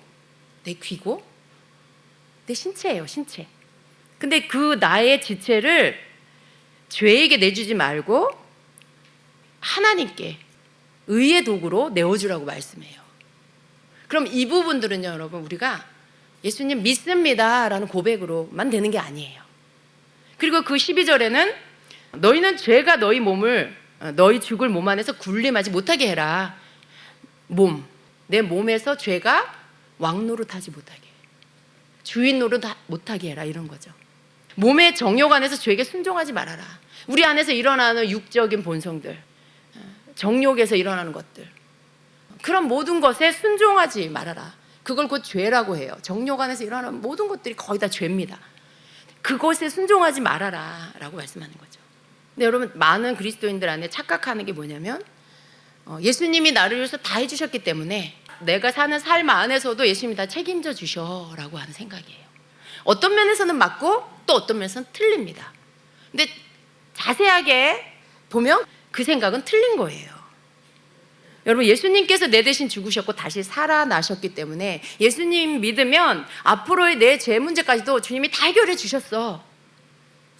내 귀고 내 신체예요. 신체. 근데 그 나의 지체를 죄에게 내주지 말고 하나님께 의의 도구로 내어주라고 말씀해요. 그럼 이 부분들은요, 여러분, 우리가 예수님 믿습니다 라는 고백으로만 되는 게 아니에요. 그리고 그 12절에는 너희는 죄가 너희 몸을, 너희 죽을 몸 안에서 군림하지 못하게 해라. 내 몸에서 죄가 왕노릇하지 못하게, 주인 노릇 못하게 해라, 이런 거죠. 몸의 정욕 안에서 죄에게 순종하지 말아라. 우리 안에서 일어나는 육적인 본성들, 정욕에서 일어나는 것들, 그런 모든 것에 순종하지 말아라. 그걸 곧 죄라고 해요. 정욕 안에서 일어나는 모든 것들이 거의 다 죄입니다. 그것에 순종하지 말아라 라고 말씀하는 거죠. 근데 여러분, 많은 그리스도인들 안에 착각하는 게 뭐냐면 예수님이 나를 위해서 다 해주셨기 때문에 내가 사는 삶 안에서도 예수님이 다 책임져 주셔 라고 하는 생각이에요. 어떤 면에서는 맞고 또 어떤 면에서는 틀립니다. 근데 자세하게 보면 그 생각은 틀린 거예요. 여러분, 예수님께서 내 대신 죽으셨고 다시 살아나셨기 때문에 예수님 믿으면 앞으로의 내 죄 문제까지도 주님이 다 해결해 주셨어.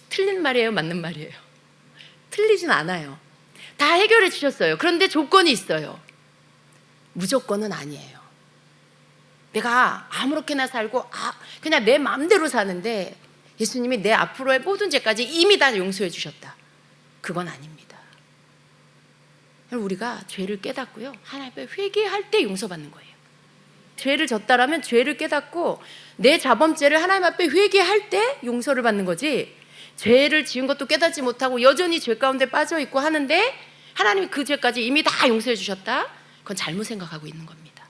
틀린 말이에요? 맞는 말이에요? 틀리진 않아요. 다 해결해 주셨어요. 그런데 조건이 있어요. 무조건은 아니에요. 내가 아무렇게나 살고 그냥 내 마음대로 사는데 예수님이 내 앞으로의 모든 죄까지 이미 다 용서해 주셨다. 그건 아닙니다. 우리가 죄를 깨닫고요, 하나님 앞에 회개할 때 용서받는 거예요. 죄를 졌다라면 죄를 깨닫고 내 자범죄를 하나님 앞에 회개할 때 용서를 받는 거지, 죄를 지은 것도 깨닫지 못하고 여전히 죄 가운데 빠져 있고 하는데 하나님이 그 죄까지 이미 다 용서해 주셨다? 그건 잘못 생각하고 있는 겁니다.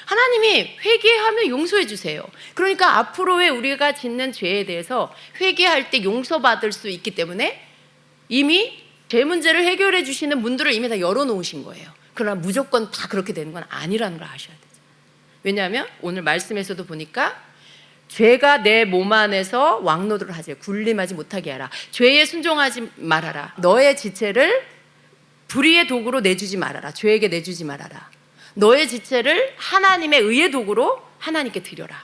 하나님이 회개하면 용서해 주세요. 그러니까 앞으로의 우리가 짓는 죄에 대해서 회개할 때 용서받을 수 있기 때문에 이미 죄 문제를 해결해 주시는 문들을 이미 다 열어놓으신 거예요. 그러나 무조건 다 그렇게 되는 건 아니라는 걸 아셔야 되죠. 왜냐하면 오늘 말씀에서도 보니까 죄가 내 몸 안에서 왕노릇을 하지, 군림하지 못하게 하라. 죄에 순종하지 말아라. 너의 지체를 불의의 도구로 내주지 말아라. 죄에게 내주지 말아라. 너의 지체를 하나님의 의의 도구로 하나님께 드려라.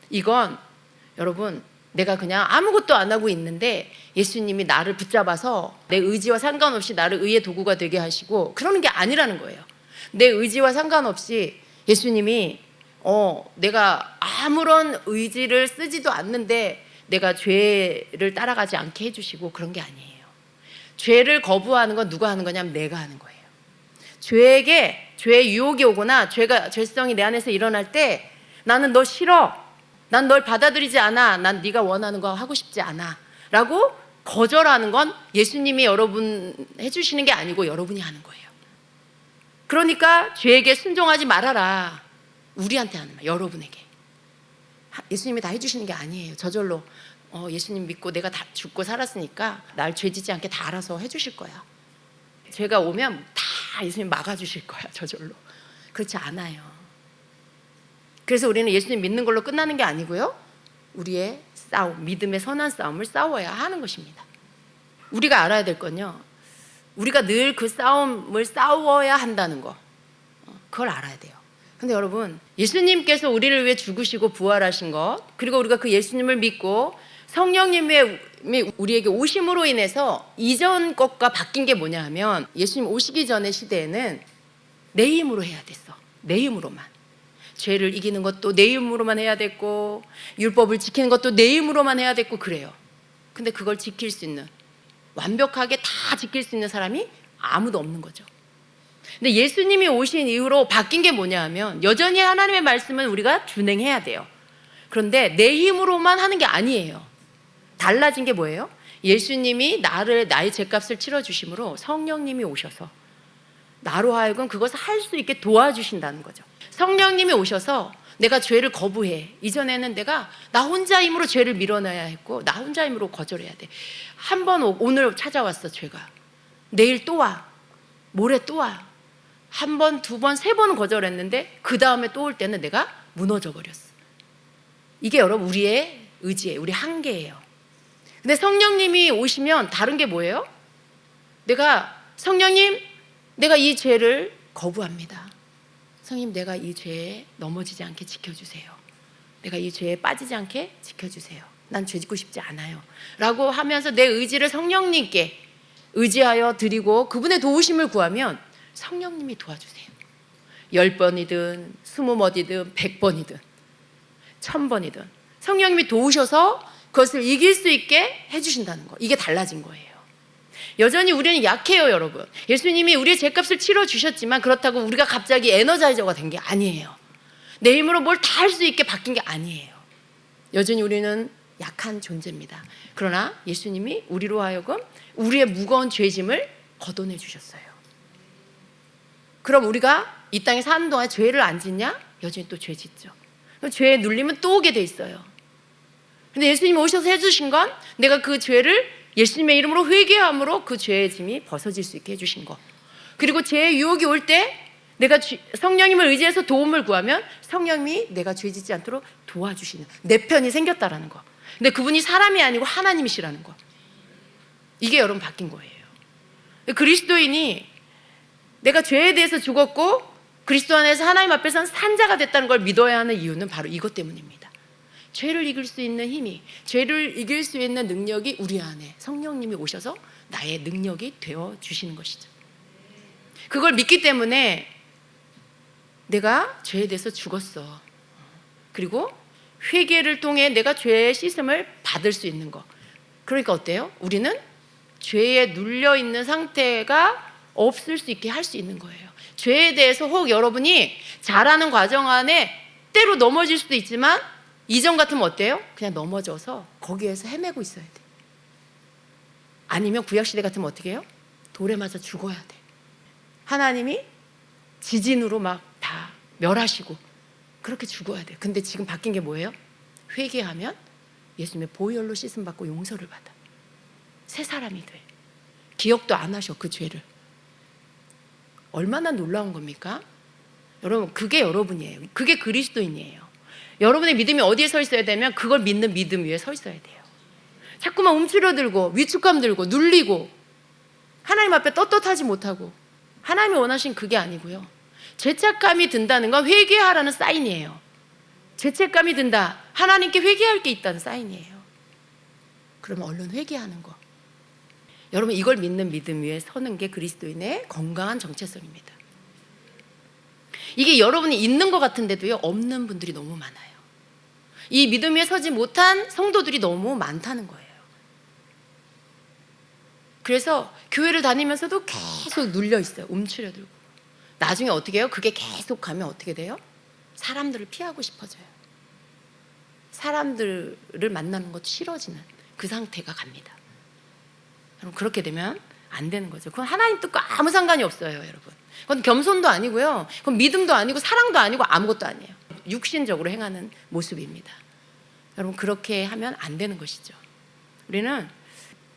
이건 여러분, 내가 그냥 아무것도 안 하고 있는데 예수님이 나를 붙잡아서 내 의지와 상관없이 나를 의의 도구가 되게 하시고 그러는 게 아니라는 거예요. 내 의지와 상관없이 예수님이 내가 아무런 의지를 쓰지도 않는데 내가 죄를 따라가지 않게 해주시고 그런 게 아니에요. 죄를 거부하는 건 누가 하는 거냐면 내가 하는 거예요. 죄에게 죄의 유혹이 오거나 죄성이 내 안에서 일어날 때 나는 너 싫어, 난 널 받아들이지 않아, 난 네가 원하는 거 하고 싶지 않아 라고 거절하는 건 예수님이 여러분 해주시는 게 아니고 여러분이 하는 거예요. 그러니까 죄에게 순종하지 말아라. 우리한테 하는 말, 여러분에게. 예수님이 다 해주시는 게 아니에요. 저절로 예수님 믿고 내가 다 죽고 살았으니까 날 죄지지 않게 다 알아서 해주실 거야. 죄가 오면 다 예수님 막아주실 거야, 저절로. 그렇지 않아요. 그래서 우리는 예수님 믿는 걸로 끝나는 게 아니고요, 우리의 싸움, 믿음의 선한 싸움을 싸워야 하는 것입니다. 우리가 알아야 될 건요, 우리가 늘 그 싸움을 싸워야 한다는 거, 그걸 알아야 돼요. 근데 여러분, 예수님께서 우리를 위해 죽으시고 부활하신 것, 그리고 우리가 그 예수님을 믿고 성령님의 우리에게 오심으로 인해서 이전 것과 바뀐 게 뭐냐 하면, 예수님 오시기 전의 시대에는 내 힘으로 해야 됐어. 내 힘으로만. 죄를 이기는 것도 내 힘으로만 해야 됐고, 율법을 지키는 것도 내 힘으로만 해야 됐고 그래요. 근데 그걸 지킬 수 있는, 완벽하게 다 지킬 수 있는 사람이 아무도 없는 거죠. 근데 예수님이 오신 이후로 바뀐 게 뭐냐 하면, 여전히 하나님의 말씀은 우리가 준행해야 돼요. 그런데 내 힘으로만 하는 게 아니에요. 달라진 게 뭐예요? 예수님이 나의 죄값을 치러주심으로 성령님이 오셔서 나로 하여금 그것을 할 수 있게 도와주신다는 거죠. 성령님이 오셔서 내가 죄를 거부해. 이전에는 내가 나 혼자 힘으로 죄를 밀어내야 했고, 나 혼자 힘으로 거절해야 돼. 한 번 오늘 찾아왔어, 죄가. 내일 또 와. 모레 또 와. 한 번, 두 번, 세 번은 거절했는데 그 다음에 또 올 때는 내가 무너져 버렸어. 이게 여러분 우리의 의지예요. 우리 한계예요. 근데 성령님이 오시면 다른 게 뭐예요? 성령님, 내가 이 죄를 거부합니다. 성령님, 내가 이 죄에 넘어지지 않게 지켜주세요. 내가 이 죄에 빠지지 않게 지켜주세요. 난 죄 짓고 싶지 않아요. 라고 하면서 내 의지를 성령님께 의지하여 드리고 그분의 도우심을 구하면 성령님이 도와주세요. 10번이든 20번이든 100번이든 1000번이든 성령님이 도우셔서 그것을 이길 수 있게 해주신다는 거. 이게 달라진 거예요. 여전히 우리는 약해요, 여러분. 예수님이 우리의 죄값을 치러주셨지만 그렇다고 우리가 갑자기 에너자이저가 된 게 아니에요. 내 힘으로 뭘 다 할 수 있게 바뀐 게 아니에요. 여전히 우리는 약한 존재입니다. 그러나 예수님이 우리로 하여금 우리의 무거운 죄짐을 걷어내 주셨어요. 그럼 우리가 이 땅에 사는 동안 죄를 안 짓냐? 여전히 또 죄 짓죠. 죄에 눌리면 또 오게 돼 있어요. 근데 예수님이 오셔서 해주신 건 내가 그 죄를 예수님의 이름으로 회개함으로 그 죄의 짐이 벗어질 수 있게 해주신 거. 그리고 죄의 유혹이 올 때 내가 성령님을 의지해서 도움을 구하면 성령님이 내가 죄 짓지 않도록 도와주시는, 내 편이 생겼다라는 거. 근데 그분이 사람이 아니고 하나님이시라는 거. 이게 여러분 바뀐 거예요. 그리스도인이 내가 죄에 대해서 죽었고 그리스도 안에서 하나님 앞에서는 산자가 됐다는 걸 믿어야 하는 이유는 바로 이것 때문입니다. 죄를 이길 수 있는 힘이, 죄를 이길 수 있는 능력이 우리 안에 성령님이 오셔서 나의 능력이 되어 주시는 것이죠. 그걸 믿기 때문에 내가 죄에 대해서 죽었어. 그리고 회개를 통해 내가 죄의 씻음을 받을 수 있는 거. 그러니까 어때요? 우리는 죄에 눌려 있는 상태가 없을 수 있게 할 수 있는 거예요. 죄에 대해서 혹 여러분이 잘하는 과정 안에 때로 넘어질 수도 있지만 이전 같으면 어때요? 그냥 넘어져서 거기에서 헤매고 있어야 돼. 아니면 구약시대 같으면 어떻게 해요? 돌에 맞아 죽어야 돼. 하나님이 지진으로 막 다 멸하시고 그렇게 죽어야 돼. 근데 지금 바뀐 게 뭐예요? 회개하면 예수님의 보혈로 씻음 받고 용서를 받아. 새 사람이 돼. 기억도 안 하셔, 그 죄를. 얼마나 놀라운 겁니까? 여러분, 그게 여러분이에요. 그게 그리스도인이에요. 여러분의 믿음이 어디에 서 있어야 되면 그걸 믿는 믿음 위에 서 있어야 돼요. 자꾸만 움츠러들고 위축감 들고 눌리고 하나님 앞에 떳떳하지 못하고, 하나님이 원하신 그게 아니고요. 죄책감이 든다는 건 회개하라는 사인이에요. 죄책감이 든다, 하나님께 회개할 게 있다는 사인이에요. 그러면 얼른 회개하는 거. 여러분, 이걸 믿는 믿음 위에 서는 게 그리스도인의 건강한 정체성입니다. 이게 여러분이 있는 것 같은데도요, 없는 분들이 너무 많아요. 이 믿음 위에 서지 못한 성도들이 너무 많다는 거예요. 그래서 교회를 다니면서도 계속 눌려 있어요. 움츠려들고. 나중에 어떻게 해요? 그게 계속 가면 어떻게 돼요? 사람들을 피하고 싶어져요. 사람들을 만나는 것도 싫어지는 그 상태가 갑니다. 여러분, 그렇게 되면 안 되는 거죠. 그건 하나님 뜻과 아무 상관이 없어요, 여러분. 그건 겸손도 아니고요. 그건 믿음도 아니고 사랑도 아니고 아무것도 아니에요. 육신적으로 행하는 모습입니다. 여러분, 그렇게 하면 안 되는 것이죠. 우리는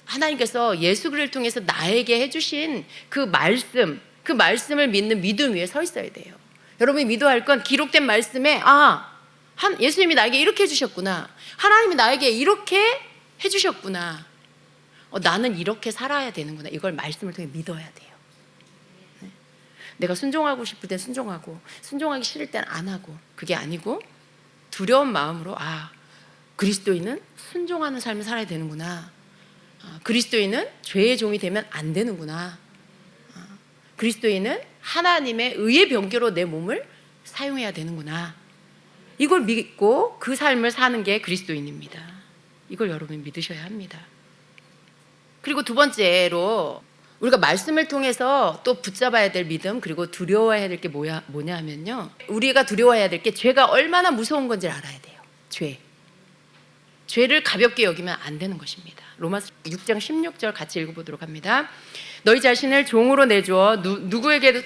하나님께서 예수 그리스도를 통해서 나에게 해주신 그 말씀을 믿는 믿음 위에 서 있어야 돼요. 여러분이 믿어야 할 건 기록된 말씀에 예수님이 나에게 이렇게 해주셨구나, 하나님이 나에게 이렇게 해주셨구나, 나는 이렇게 살아야 되는구나. 이걸 말씀을 통해 믿어야 돼요. 네. 내가 순종하고 싶을 땐 순종하고 순종하기 싫을 땐 안 하고, 그게 아니고 두려운 마음으로 그리스도인은 순종하는 삶을 살아야 되는구나. 그리스도인은 죄의 종이 되면 안 되는구나. 그리스도인은 하나님의 의의 병기로 내 몸을 사용해야 되는구나. 이걸 믿고 그 삶을 사는 게 그리스도인입니다. 이걸 여러분이 믿으셔야 합니다. 그리고 두 번째로 우리가 말씀을 통해서 또 붙잡아야 될 믿음, 그리고 두려워해야 될 게 뭐냐 하면요, 우리가 두려워해야 될 게 죄가 얼마나 무서운 건지를 알아야 돼요. 죄를 가볍게 여기면 안 되는 것입니다. 로마서 6장 16절 같이 읽어보도록 합니다. 너희 자신을 종으로 내주어 누구에게도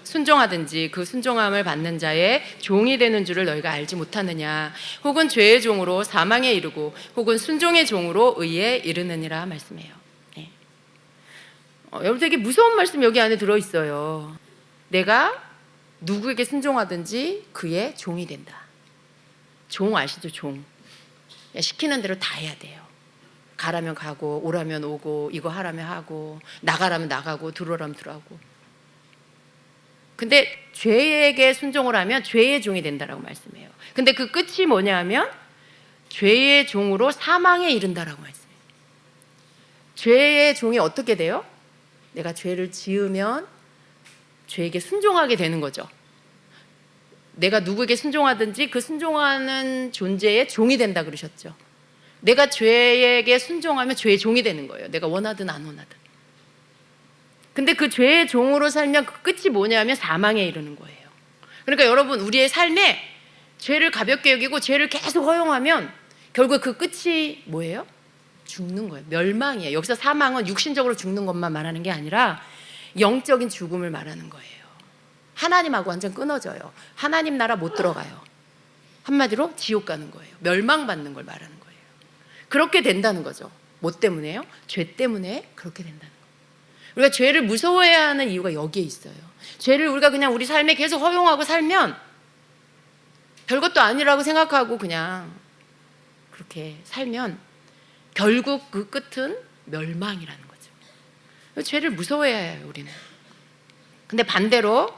순종하든지 그 순종함을 받는 자의 종이 되는 줄을 너희가 알지 못하느냐. 혹은 죄의 종으로 사망에 이르고 혹은 순종의 종으로 의에 이르느니라 말씀해요. 네. 여러분, 되게 무서운 말씀 여기 안에 들어있어요. 내가 누구에게 순종하든지 그의 종이 된다. 종 아시죠? 종. 시키는 대로 다 해야 돼요. 가라면 가고 오라면 오고 이거 하라면 하고 나가라면 나가고 들어오라면 들어가고. 근데 죄에게 순종을 하면 죄의 종이 된다라고 말씀해요. 근데 그 끝이 뭐냐 하면 죄의 종으로 사망에 이른다라고 말씀해요. 죄의 종이 어떻게 돼요? 내가 죄를 지으면 죄에게 순종하게 되는 거죠. 내가 누구에게 순종하든지 그 순종하는 존재의 종이 된다 그러셨죠. 내가 죄에게 순종하면 죄의 종이 되는 거예요. 내가 원하든 안 원하든. 근데 그 죄의 종으로 살면 그 끝이 뭐냐면 사망에 이르는 거예요. 그러니까 여러분, 우리의 삶에 죄를 가볍게 여기고 죄를 계속 허용하면 결국 그 끝이 뭐예요? 죽는 거예요. 멸망이에요. 여기서 사망은 육신적으로 죽는 것만 말하는 게 아니라 영적인 죽음을 말하는 거예요. 하나님하고 완전 끊어져요. 하나님 나라 못 들어가요. 한마디로 지옥 가는 거예요. 멸망받는 걸 말하는 거예요. 그렇게 된다는 거죠. 뭐 때문에요? 죄 때문에 그렇게 된다는 거예요. 우리가 죄를 무서워해야 하는 이유가 여기에 있어요. 죄를 우리가 그냥 우리 삶에 계속 허용하고 살면 별것도 아니라고 생각하고 그냥 그렇게 살면 결국 그 끝은 멸망이라는 거죠. 죄를 무서워해야 해요, 우리는. 근데 반대로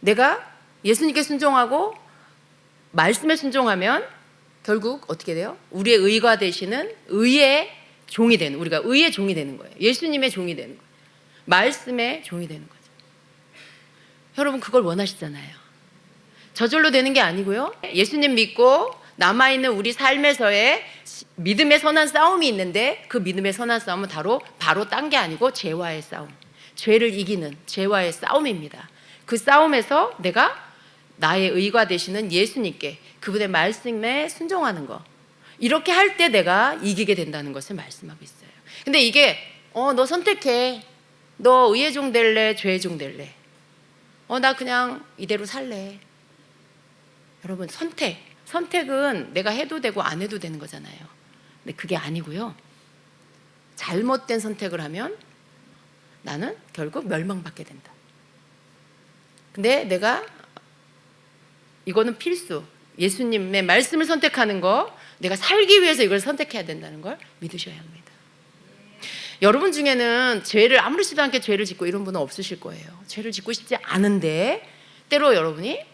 내가 예수님께 순종하고 말씀에 순종하면 결국 어떻게 돼요? 우리의 의가 되시는 의의 종이 되는, 우리가 의의 종이 되는 거예요. 예수님의 종이 되는 거예요. 말씀의 종이 되는 거죠. 여러분, 그걸 원하시잖아요. 저절로 되는 게 아니고요, 예수님 믿고 남아있는 우리 삶에서의 믿음의 선한 싸움이 있는데 그 믿음의 선한 싸움은 바로 딴 게 아니고 죄와의 싸움, 죄를 이기는 죄와의 싸움입니다. 그 싸움에서 내가 나의 의가 되시는 예수님께, 그분의 말씀에 순종하는 거, 이렇게 할 때 내가 이기게 된다는 것을 말씀하고 있어요. 근데 이게 너 선택해. 너 의의 종 될래? 죄의 종 될래? 나 그냥 이대로 살래. 여러분, 선택은 내가 해도 되고 안 해도 되는 거잖아요. 근데 그게 아니고요, 잘못된 선택을 하면 나는 결국 멸망받게 된다. 근데 내가 이거는 필수, 예수님의 말씀을 선택하는 거, 내가 살기 위해서 이걸 선택해야 된다는 걸 믿으셔야 합니다. 여러분 중에는 죄를 아무렇지도 않게 죄를 짓고 이런 분은 없으실 거예요. 죄를 짓고 싶지 않은데 때로 여러분이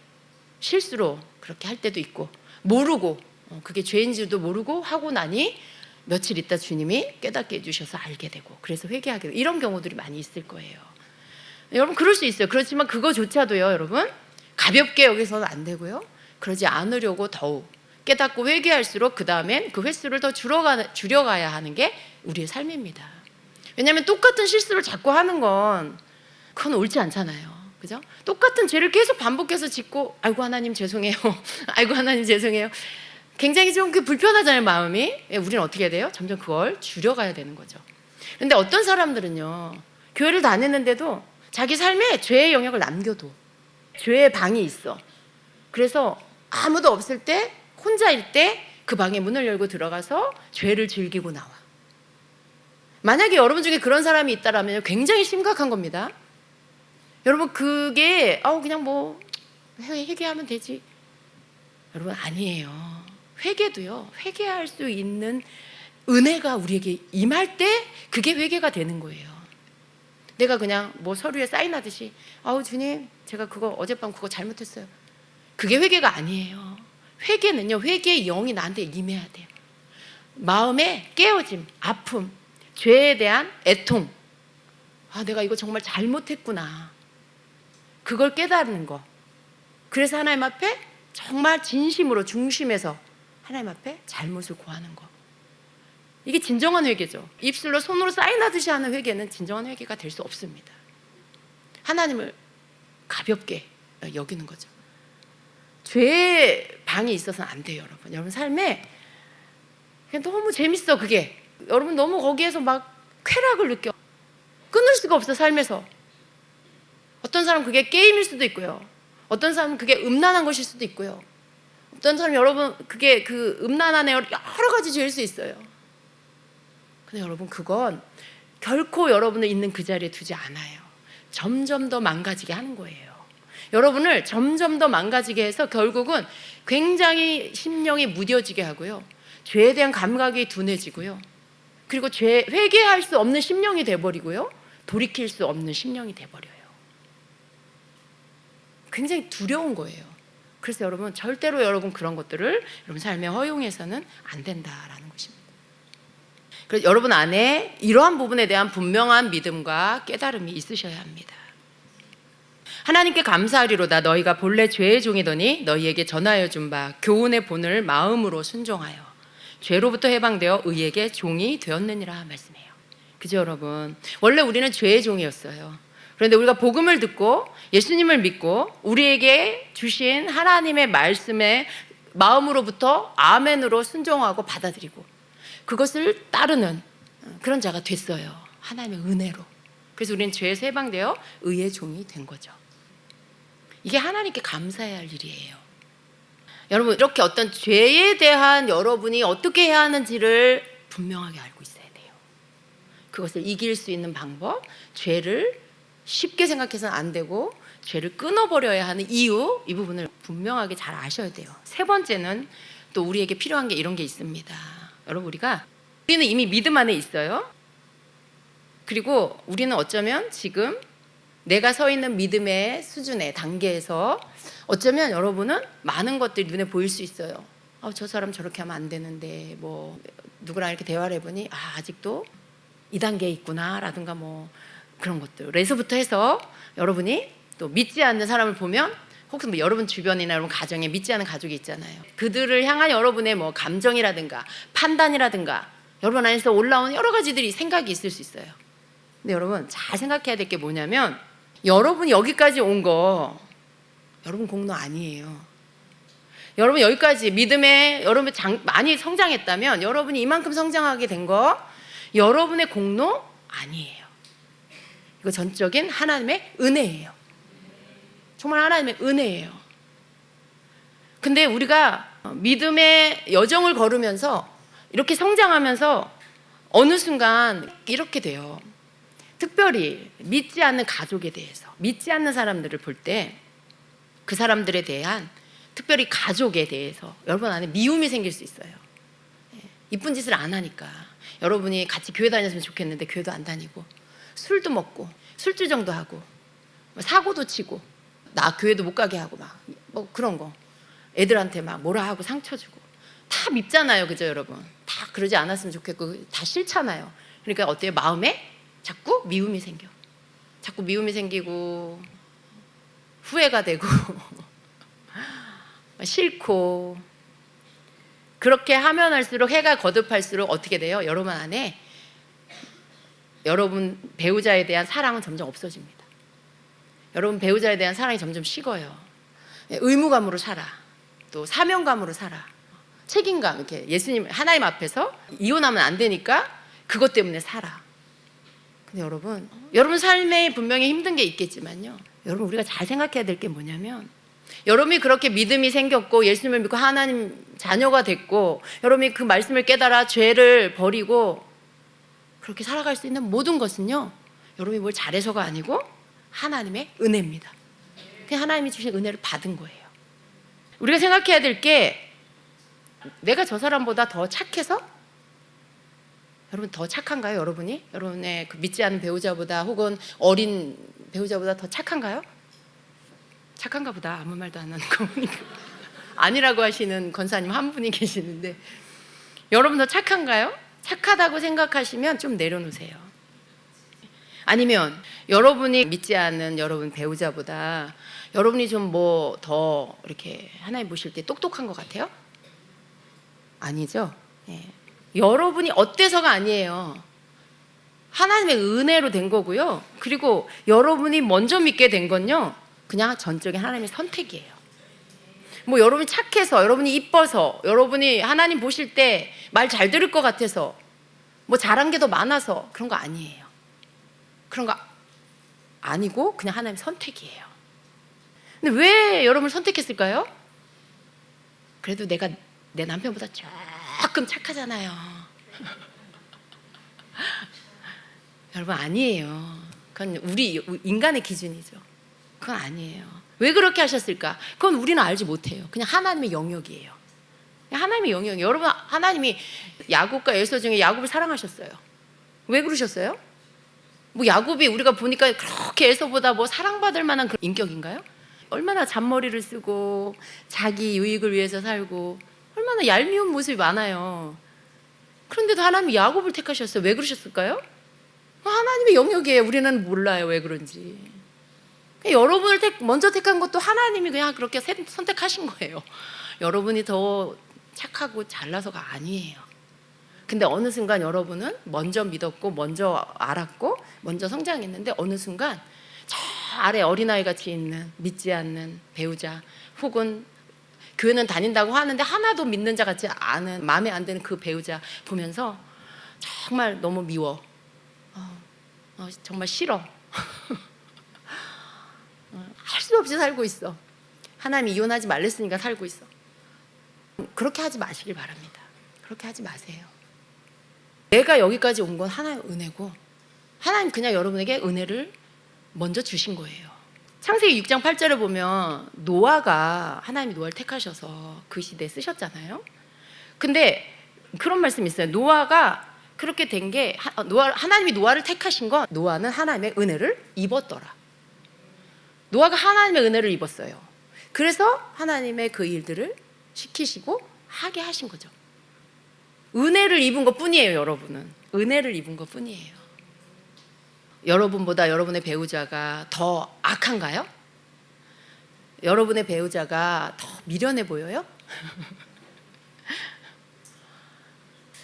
실수로 그렇게 할 때도 있고, 모르고 그게 죄인지도 모르고 하고 나니 며칠 있다 주님이 깨닫게 해주셔서 알게 되고, 그래서 회개하게 되고, 이런 경우들이 많이 있을 거예요. 여러분, 그럴 수 있어요. 그렇지만 그거조차도요, 여러분, 가볍게 여기서는 안 되고요, 그러지 않으려고 더욱 깨닫고 회개할수록 그 다음엔 그 횟수를 더 줄여가야 하는 게 우리의 삶입니다. 왜냐하면 똑같은 실수를 자꾸 하는 건 그건 옳지 않잖아요. 그죠? 똑같은 죄를 계속 반복해서 짓고 아이고 하나님 죄송해요. 아이고 하나님 죄송해요. 굉장히 좀 불편하잖아요, 마음이. 우리는 어떻게 해야 돼요? 점점 그걸 줄여가야 되는 거죠. 그런데 어떤 사람들은요, 교회를 다니는데도 자기 삶에 죄의 영역을 남겨둬. 죄의 방이 있어. 그래서 아무도 없을 때, 혼자일 때 그 방에 문을 열고 들어가서 죄를 즐기고 나와. 만약에 여러분 중에 그런 사람이 있다라면 굉장히 심각한 겁니다. 여러분, 그게 그냥 뭐 회개하면 되지. 여러분, 아니에요. 회개도요, 회개할 수 있는 은혜가 우리에게 임할 때 그게 회개가 되는 거예요. 내가 그냥 뭐 서류에 사인하듯이 아우 주님 제가 그거 어젯밤 그거 잘못했어요. 그게 회개가 아니에요. 회개는요, 회개의 영이 나한테 임해야 돼요. 마음의 깨어짐, 아픔, 죄에 대한 애통. 아, 내가 이거 정말 잘못했구나. 그걸 깨달는 거. 그래서 하나님 앞에 정말 진심으로 중심에서 하나님 앞에 잘못을 고하는 거. 이게 진정한 회개죠. 입술로 손으로 사인하듯이 하는 회개는 진정한 회개가 될 수 없습니다. 하나님을 가볍게 여기는 거죠. 죄의 방이 있어서는 안 돼요, 여러분. 여러분 삶에 그냥 너무 재밌어, 그게. 여러분 너무 거기에서 막 쾌락을 느껴. 끊을 수가 없어, 삶에서. 어떤 사람은 그게 게임일 수도 있고요. 어떤 사람은 그게 음란한 것일 수도 있고요. 어떤 사람은 여러분 그게 그 음란한 여러 가지 죄일 수 있어요. 근데 여러분 그건 결코 여러분을 있는 그 자리에 두지 않아요. 점점 더 망가지게 하는 거예요. 여러분을 점점 더 망가지게 해서 결국은 굉장히 심령이 무뎌지게 하고요. 죄에 대한 감각이 둔해지고요. 그리고 회개할 수 없는 심령이 돼버리고요. 돌이킬 수 없는 심령이 돼버려요. 굉장히 두려운 거예요. 그래서 여러분 절대로 여러분 그런 것들을 여러분 삶에 허용해서는 안 된다라는 것입니다. 그래서 여러분 안에 이러한 부분에 대한 분명한 믿음과 깨달음이 있으셔야 합니다. 하나님께 감사하리로다. 너희가 본래 죄의 종이더니 너희에게 전하여 준 바 교훈의 본을 마음으로 순종하여 죄로부터 해방되어 의에게 종이 되었느니라 말씀해요. 그죠, 여러분? 원래 우리는 죄의 종이었어요. 그런데 우리가 복음을 듣고 예수님을 믿고 우리에게 주신 하나님의 말씀에 마음으로부터 아멘으로 순종하고 받아들이고 그것을 따르는 그런 자가 됐어요. 하나님의 은혜로. 그래서 우리는 죄에서 해방되어 의의 종이 된 거죠. 이게 하나님께 감사해야 할 일이에요. 여러분 이렇게 어떤 죄에 대한 여러분이 어떻게 해야 하는지를 분명하게 알고 있어야 돼요. 그것을 이길 수 있는 방법, 죄를 쉽게 생각해서는 안 되고 죄를 끊어버려야 하는 이유, 이 부분을 분명하게 잘 아셔야 돼요. 세 번째는 또 우리에게 필요한 게 이런 게 있습니다. 여러분 우리는 이미 믿음 안에 있어요. 그리고 우리는 어쩌면 지금 내가 서 있는 믿음의 수준의 단계에서 어쩌면 여러분은 많은 것들이 눈에 보일 수 있어요. 저 사람 저렇게 하면 안 되는데 뭐 누구랑 이렇게 대화를 해보니 아직도 이 단계에 있구나 라든가 뭐 그런 것들에서부터 해서 여러분이 또 믿지 않는 사람을 보면 혹시 뭐 여러분 주변이나 여러분 가정에 믿지 않는 가족이 있잖아요. 그들을 향한 여러분의 뭐 감정이라든가 판단이라든가 여러분 안에서 올라온 여러 가지들이 생각이 있을 수 있어요. 근데 여러분 잘 생각해야 될 게 뭐냐면 여러분이 여기까지 온 거 여러분 공로 아니에요. 여러분 여기까지 믿음에 여러분 많이 성장했다면 여러분이 이만큼 성장하게 된 거 여러분의 공로 아니에요. 이거 전적인 하나님의 은혜예요. 정말 하나님의 은혜예요. 근데 우리가 믿음의 여정을 걸으면서 이렇게 성장하면서 어느 순간 이렇게 돼요. 특별히 믿지 않는 가족에 대해서, 믿지 않는 사람들을 볼 때 그 사람들에 대한, 특별히 가족에 대해서 여러분 안에 미움이 생길 수 있어요. 이쁜 짓을 안 하니까. 여러분이 같이 교회 다녔으면 좋겠는데 교회도 안 다니고 술도 먹고 술주정도 하고 사고도 치고 나 교회도 못 가게 하고 막 뭐 그런 거 애들한테 막 뭐라 하고 상처 주고 다 밉잖아요. 그죠 여러분? 다 그러지 않았으면 좋겠고 다 싫잖아요. 그러니까 어때요? 마음에 자꾸 미움이 생겨. 자꾸 미움이 생기고 후회가 되고 싫고 그렇게 하면 할수록 해가 거듭할수록 어떻게 돼요? 여러분 안에 여러분 배우자에 대한 사랑은 점점 없어집니다. 여러분 배우자에 대한 사랑이 점점 식어요. 의무감으로 살아. 또 사명감으로 살아. 책임감, 이렇게 예수님 하나님 앞에서 이혼하면 안 되니까 그것 때문에 살아. 근데 여러분 삶에 분명히 힘든 게 있겠지만요. 여러분 우리가 잘 생각해야 될 게 뭐냐면 여러분이 그렇게 믿음이 생겼고 예수님을 믿고 하나님 자녀가 됐고 여러분이 그 말씀을 깨달아 죄를 버리고 그렇게 살아갈 수 있는 모든 것은요. 여러분이 뭘 잘해서가 아니고 하나님의 은혜입니다. 그냥 하나님이 주신 은혜를 받은 거예요. 우리가 생각해야 될 게 내가 저 사람보다 더 착해서 여러분 더 착한가요? 여러분이? 여러분의 그 믿지 않는 배우자보다 혹은 어린 배우자보다 더 착한가요? 착한가 보다. 아무 말도 안 하는 거 보니까. 아니라고 하시는 권사님 한 분이 계시는데 여러분 더 착한가요? 착하다고 생각하시면 좀 내려놓으세요. 아니면 여러분이 믿지 않는 여러분 배우자보다 여러분이 좀 뭐 더 이렇게 하나님 보실 때 똑똑한 것 같아요? 아니죠. 예. 여러분이 어때서가 아니에요. 하나님의 은혜로 된 거고요. 그리고 여러분이 먼저 믿게 된 건요, 그냥 전적인 하나님의 선택이에요. 뭐 여러분이 착해서, 여러분이 이뻐서, 여러분이 하나님 보실 때 말 잘 들을 것 같아서, 뭐 잘한 게 더 많아서 그런 거 아니에요. 그런 거 아니고 그냥 하나님의 선택이에요. 근데 왜 여러분을 선택했을까요? 그래도 내가 내 남편보다 조금 착하잖아요. 여러분 아니에요. 그건 우리 인간의 기준이죠. 그건 아니에요. 왜 그렇게 하셨을까? 그건 우리는 알지 못해요. 그냥 하나님의 영역이에요. 하나님의 영역이에요. 여러분 하나님이 야곱과 에서 중에 야곱을 사랑하셨어요. 왜 그러셨어요? 뭐 야곱이 우리가 보니까 그렇게 에서보다 뭐 사랑받을 만한 그런 인격인가요? 얼마나 잔머리를 쓰고 자기 유익을 위해서 살고 얼마나 얄미운 모습이 많아요. 그런데도 하나님이 야곱을 택하셨어요. 왜 그러셨을까요? 하나님의 영역이에요. 우리는 몰라요. 왜 그런지. 여러분을 먼저 택한 것도 하나님이 그냥 그렇게 선택하신 거예요. 여러분이 더 착하고 잘나서가 아니에요. 근데 어느 순간 여러분은 먼저 믿었고 먼저 알았고 먼저 성장했는데 어느 순간 저 아래 어린아이 같이 있는 믿지 않는 배우자 혹은 교회는 다닌다고 하는데 하나도 믿는 자 같지 않은 마음에 안 드는 그 배우자 보면서 정말 너무 미워. 정말 싫어. 할 수 없이 살고 있어. 하나님이 이혼하지 말랬으니까 살고 있어. 그렇게 하지 마시길 바랍니다. 그렇게 하지 마세요. 내가 여기까지 온 건 하나님의 은혜고 하나님 그냥 여러분에게 은혜를 먼저 주신 거예요. 창세기 6장 8절에 보면 노아가 하나님이 노아를 택하셔서 그 시대에 쓰셨잖아요. 근데 그런 말씀이 있어요. 노아가 그렇게 된 게 하나님이 노아를 택하신 건 노아는 하나님의 은혜를 입었더라. 노아가 하나님의 은혜를 입었어요. 그래서 하나님의 그 일들을 시키시고 하게 하신 거죠. 은혜를 입은 것 뿐이에요. 여러분은 은혜를 입은 것 뿐이에요. 여러분보다 여러분의 배우자가 더 악한가요? 여러분의 배우자가 더 미련해 보여요?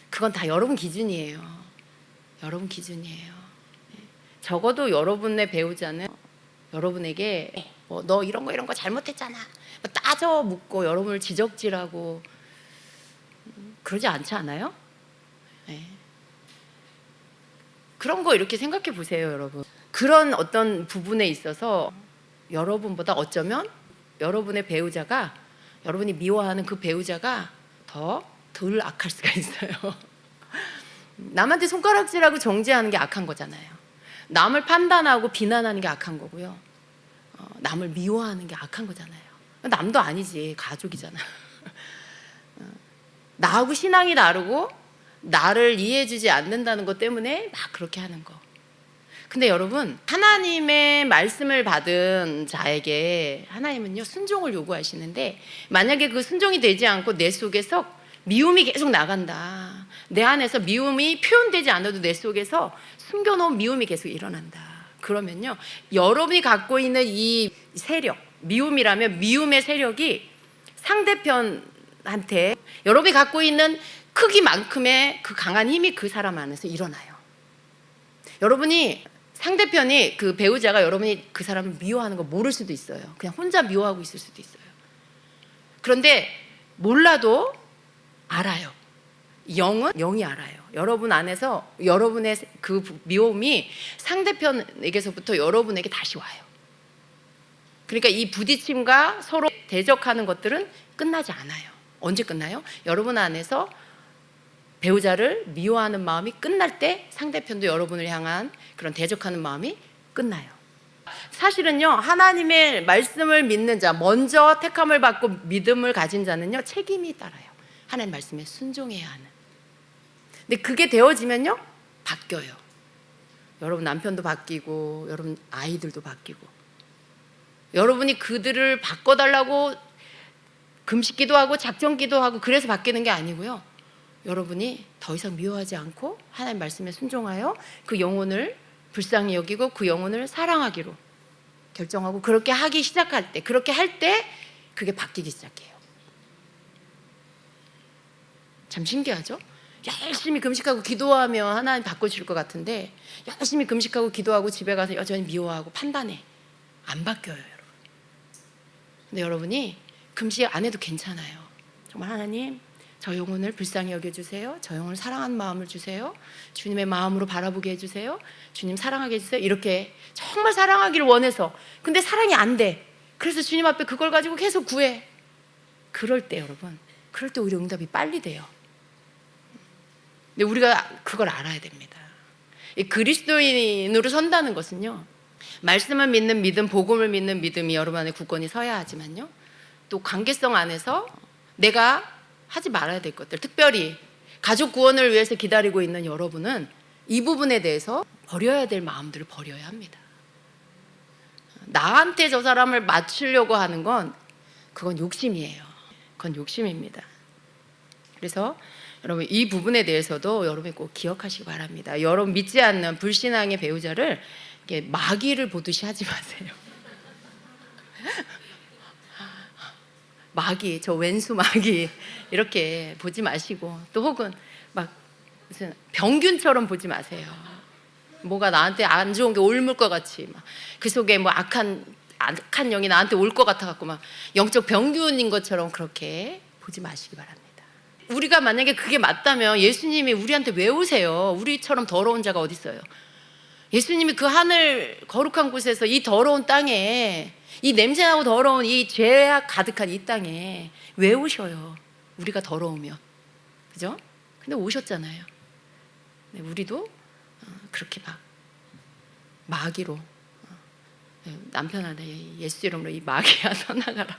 그건 다 여러분 기준이에요. 여러분 기준이에요. 적어도 여러분의 배우자는 여러분에게 너 이런 거 잘못했잖아 따져 묻고 여러분을 지적질하고 그러지 않지 않아요? 네. 그런 거 이렇게 생각해 보세요, 여러분. 그런 어떤 부분에 있어서 여러분보다 어쩌면 여러분의 배우자가 여러분이 미워하는 그 배우자가 더 덜 악할 수가 있어요. 남한테 손가락질하고 정죄하는 게 악한 거잖아요. 남을 판단하고 비난하는 게 악한 거고요. 남을 미워하는 게 악한 거잖아요. 남도 아니지, 가족이잖아. 나하고 신앙이 다르고 나를 이해해주지 않는다는 것 때문에 막 그렇게 하는 거. 근데 여러분, 하나님의 말씀을 받은 자에게 하나님은요 순종을 요구하시는데 만약에 그 순종이 되지 않고 내 속에서 미움이 계속 나간다, 내 안에서 미움이 표현되지 않아도 내 속에서 숨겨놓은 미움이 계속 일어난다, 그러면요 여러분이 갖고 있는 이 세력, 미움이라면 미움의 세력이 상대편한테 여러분이 갖고 있는 크기만큼의 그 강한 힘이 그 사람 안에서 일어나요. 여러분이 상대편이 그 배우자가 여러분이 그 사람을 미워하는 거 모를 수도 있어요. 그냥 혼자 미워하고 있을 수도 있어요. 그런데 몰라도 알아요. 영이 알아요. 여러분 안에서 여러분의 그 미움이 상대편에게서부터 여러분에게 다시 와요. 그러니까 이 부딪힘과 서로 대적하는 것들은 끝나지 않아요. 언제 끝나요? 여러분 안에서 배우자를 미워하는 마음이 끝날 때 상대편도 여러분을 향한 그런 대적하는 마음이 끝나요. 사실은요 하나님의 말씀을 믿는 자, 먼저 택함을 받고 믿음을 가진 자는요 책임이 따라요. 하나님 말씀에 순종해야 하는. 근데 그게 되어지면요, 바뀌어요. 여러분 남편도 바뀌고 여러분 아이들도 바뀌고, 여러분이 그들을 바꿔달라고 금식기도 하고 작정기도 하고 그래서 바뀌는 게 아니고요, 여러분이 더 이상 미워하지 않고 하나님 말씀에 순종하여 그 영혼을 불쌍히 여기고 그 영혼을 사랑하기로 결정하고 그렇게 하기 시작할 때, 그렇게 할 때 그게 바뀌기 시작해요. 참 신기하죠? 열심히 금식하고 기도하면 하나님 바꿔줄 것 같은데, 열심히 금식하고 기도하고 집에 가서 여전히 미워하고 판단해. 안 바뀌어요, 여러분. 근데 여러분이 금식 안 해도 괜찮아요. 정말 하나님, 저 영혼을 불쌍히 여겨주세요. 저 영혼을 사랑하는 마음을 주세요. 주님의 마음으로 바라보게 해주세요. 주님 사랑하게 해주세요. 이렇게 정말 사랑하기를 원해서, 근데 사랑이 안 돼. 그래서 주님 앞에 그걸 가지고 계속 구해. 그럴 때 여러분, 그럴 때 오히려 응답이 빨리 돼요. 근데 우리가 그걸 알아야 됩니다. 이 그리스도인으로 선다는 것은요, 말씀을 믿는 믿음, 복음을 믿는 믿음이 여러분 안에 굳건히 서야 하지만요, 또 관계성 안에서 내가 하지 말아야 될 것들, 특별히 가족 구원을 위해서 기다리고 있는 여러분은 이 부분에 대해서 버려야 될 마음들을 버려야 합니다. 나한테 저 사람을 맞추려고 하는 건 그건 욕심이에요. 그건 욕심입니다. 그래서 여러분 이 부분에 대해서도 여러분이 꼭 기억하시기 바랍니다. 여러분 믿지 않는 불신앙의 배우자를 이렇게 마귀를 보듯이 하지 마세요. 마귀, 저 왼수 마귀 이렇게 보지 마시고, 또 혹은 막 무슨 병균처럼 보지 마세요. 뭐가 나한테 안 좋은 게 옮을 것 같이 막 그 속에 뭐 악한 영이 나한테 올 것 같아 갖고 막 영적 병균인 것처럼 그렇게 보지 마시기 바랍니다. 우리가 만약에 그게 맞다면 예수님이 우리한테 왜 오세요? 우리처럼 더러운 자가 어디 있어요? 예수님이 그 하늘 거룩한 곳에서 이 더러운 땅에, 이 냄새나고 더러운 이 죄악 가득한 이 땅에 왜 오셔요? 우리가 더러우면, 그죠? 근데 오셨잖아요. 우리도 그렇게 막 마귀로, 남편한테 예수 이름으로 이 마귀야 떠나가라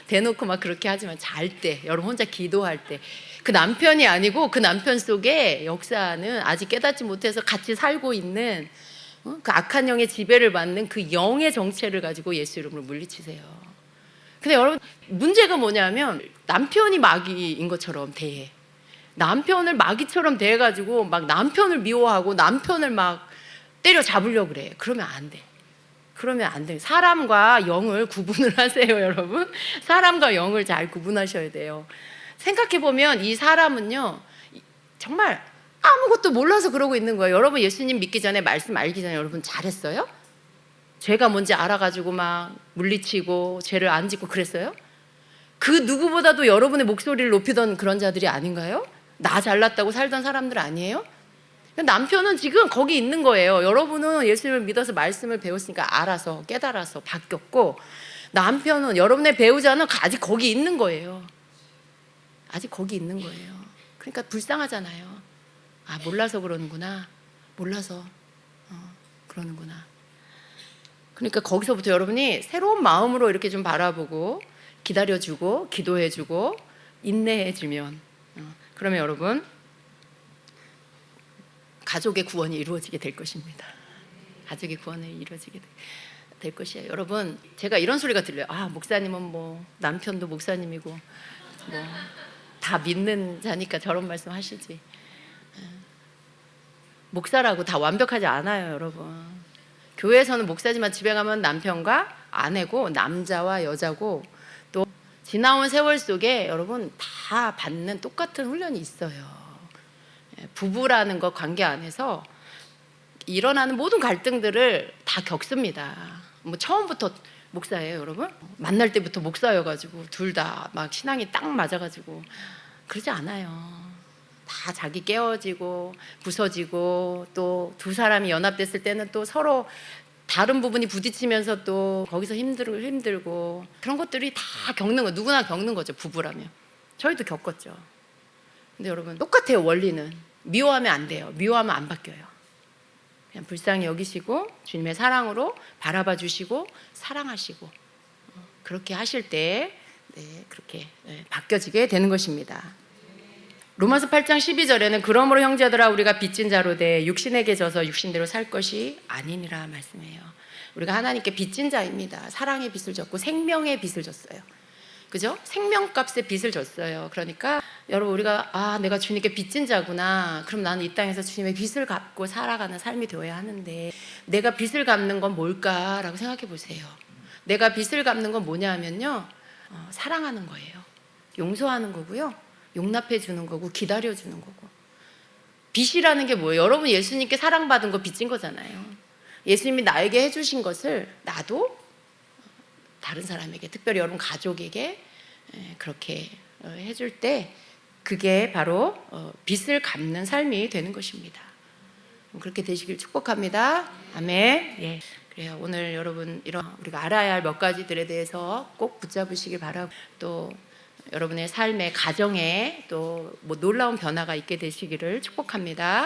대놓고 막 그렇게 하지만, 잘 때, 여러분 혼자 기도할 때 그 남편이 아니고 그 남편 속에 역사는 아직 깨닫지 못해서 같이 살고 있는 그 악한 영의 지배를 받는 그 영의 정체를 가지고 예수 이름으로 물리치세요. 근데 여러분 문제가 뭐냐면, 남편이 마귀인 것처럼 대해, 남편을 마귀처럼 대해가지고 막 남편을 미워하고 남편을 막 때려잡으려고 그래. 그러면 안 돼. 그러면 안 돼요. 사람과 영을 구분을 하세요, 여러분. 사람과 영을 잘 구분하셔야 돼요. 생각해보면 이 사람은요, 정말 아무것도 몰라서 그러고 있는 거예요. 여러분 예수님 믿기 전에, 말씀 알기 전에 여러분 잘했어요? 죄가 뭔지 알아가지고 막 물리치고 죄를 안 짓고 그랬어요? 그 누구보다도 여러분의 목소리를 높이던 그런 자들이 아닌가요? 나 잘났다고 살던 사람들 아니에요? 남편은 지금 거기 있는 거예요. 여러분은 예수님을 믿어서 말씀을 배웠으니까 알아서 깨달아서 바뀌었고, 남편은, 여러분의 배우자는 아직 거기 있는 거예요. 아직 거기 있는 거예요. 그러니까 불쌍하잖아요. 아, 몰라서 그러는구나. 몰라서 그러는구나. 그러니까 거기서부터 여러분이 새로운 마음으로 이렇게 좀 바라보고 기다려주고 기도해주고 인내해주면, 그러면 여러분 가족의 구원이 이루어지게 될 것입니다. 가족의 구원이 이루어지게 될 것이에요. 여러분 제가 이런 소리가 들려요. 아, 목사님은 뭐 남편도 목사님이고 뭐 다 믿는 자니까 저런 말씀 하시지. 목사라고 다 완벽하지 않아요, 여러분. 교회에서는 목사지만 집에 가면 남편과 아내고 남자와 여자고, 또 지나온 세월 속에 여러분 다 받는 똑같은 훈련이 있어요. 부부라는 것 관계 안에서 일어나는 모든 갈등들을 다 겪습니다. 뭐 처음부터 목사예요, 여러분? 만날 때부터 목사여가지고 둘 다 막 신앙이 딱 맞아가지고 그러지 않아요. 다 자기 깨어지고 부서지고, 또 두 사람이 연합됐을 때는 또 서로 다른 부분이 부딪히면서 또 거기서 힘들고 그런 것들이 다 겪는 거, 누구나 겪는 거죠, 부부라면. 저희도 겪었죠. 근데 여러분 똑같아요, 원리는. 미워하면 안 돼요. 미워하면 안 바뀌어요. 그냥 불쌍히 여기시고 주님의 사랑으로 바라봐 주시고 사랑하시고, 그렇게 하실 때 그렇게 바뀌어지게 되는 것입니다. 로마서 8장 12절에는 그러므로 형제들아 우리가 빚진 자로 돼 육신에게 져서 육신대로 살 것이 아니니라 말씀해요. 우리가 하나님께 빚진 자입니다. 사랑의 빚을 졌고 생명의 빚을 졌어요. 그죠? 생명값의 빚을 졌어요. 그러니까 여러분 우리가 내가 주님께 빚진 자구나. 그럼 나는 이 땅에서 주님의 빚을 갚고 살아가는 삶이 되어야 하는데 내가 빚을 갚는 건 뭘까라고 생각해 보세요. 내가 빚을 갚는 건 뭐냐 하면요. 사랑하는 거예요. 용서하는 거고요. 용납해 주는 거고 기다려 주는 거고. 빚이라는 게 뭐예요? 여러분 예수님께 사랑받은 거 빚진 거잖아요. 예수님이 나에게 해주신 것을 나도 다른 사람에게, 특별히 여러분 가족에게 그렇게 해줄 때 그게 바로 빚을 갚는 삶이 되는 것입니다. 그렇게 되시길 축복합니다. 아멘. 예. 그래요. 오늘 여러분 이런 우리가 알아야 할 몇 가지들에 대해서 꼭 붙잡으시길 바라고 또 여러분의 삶의 가정에 또 뭐 놀라운 변화가 있게 되시기를 축복합니다.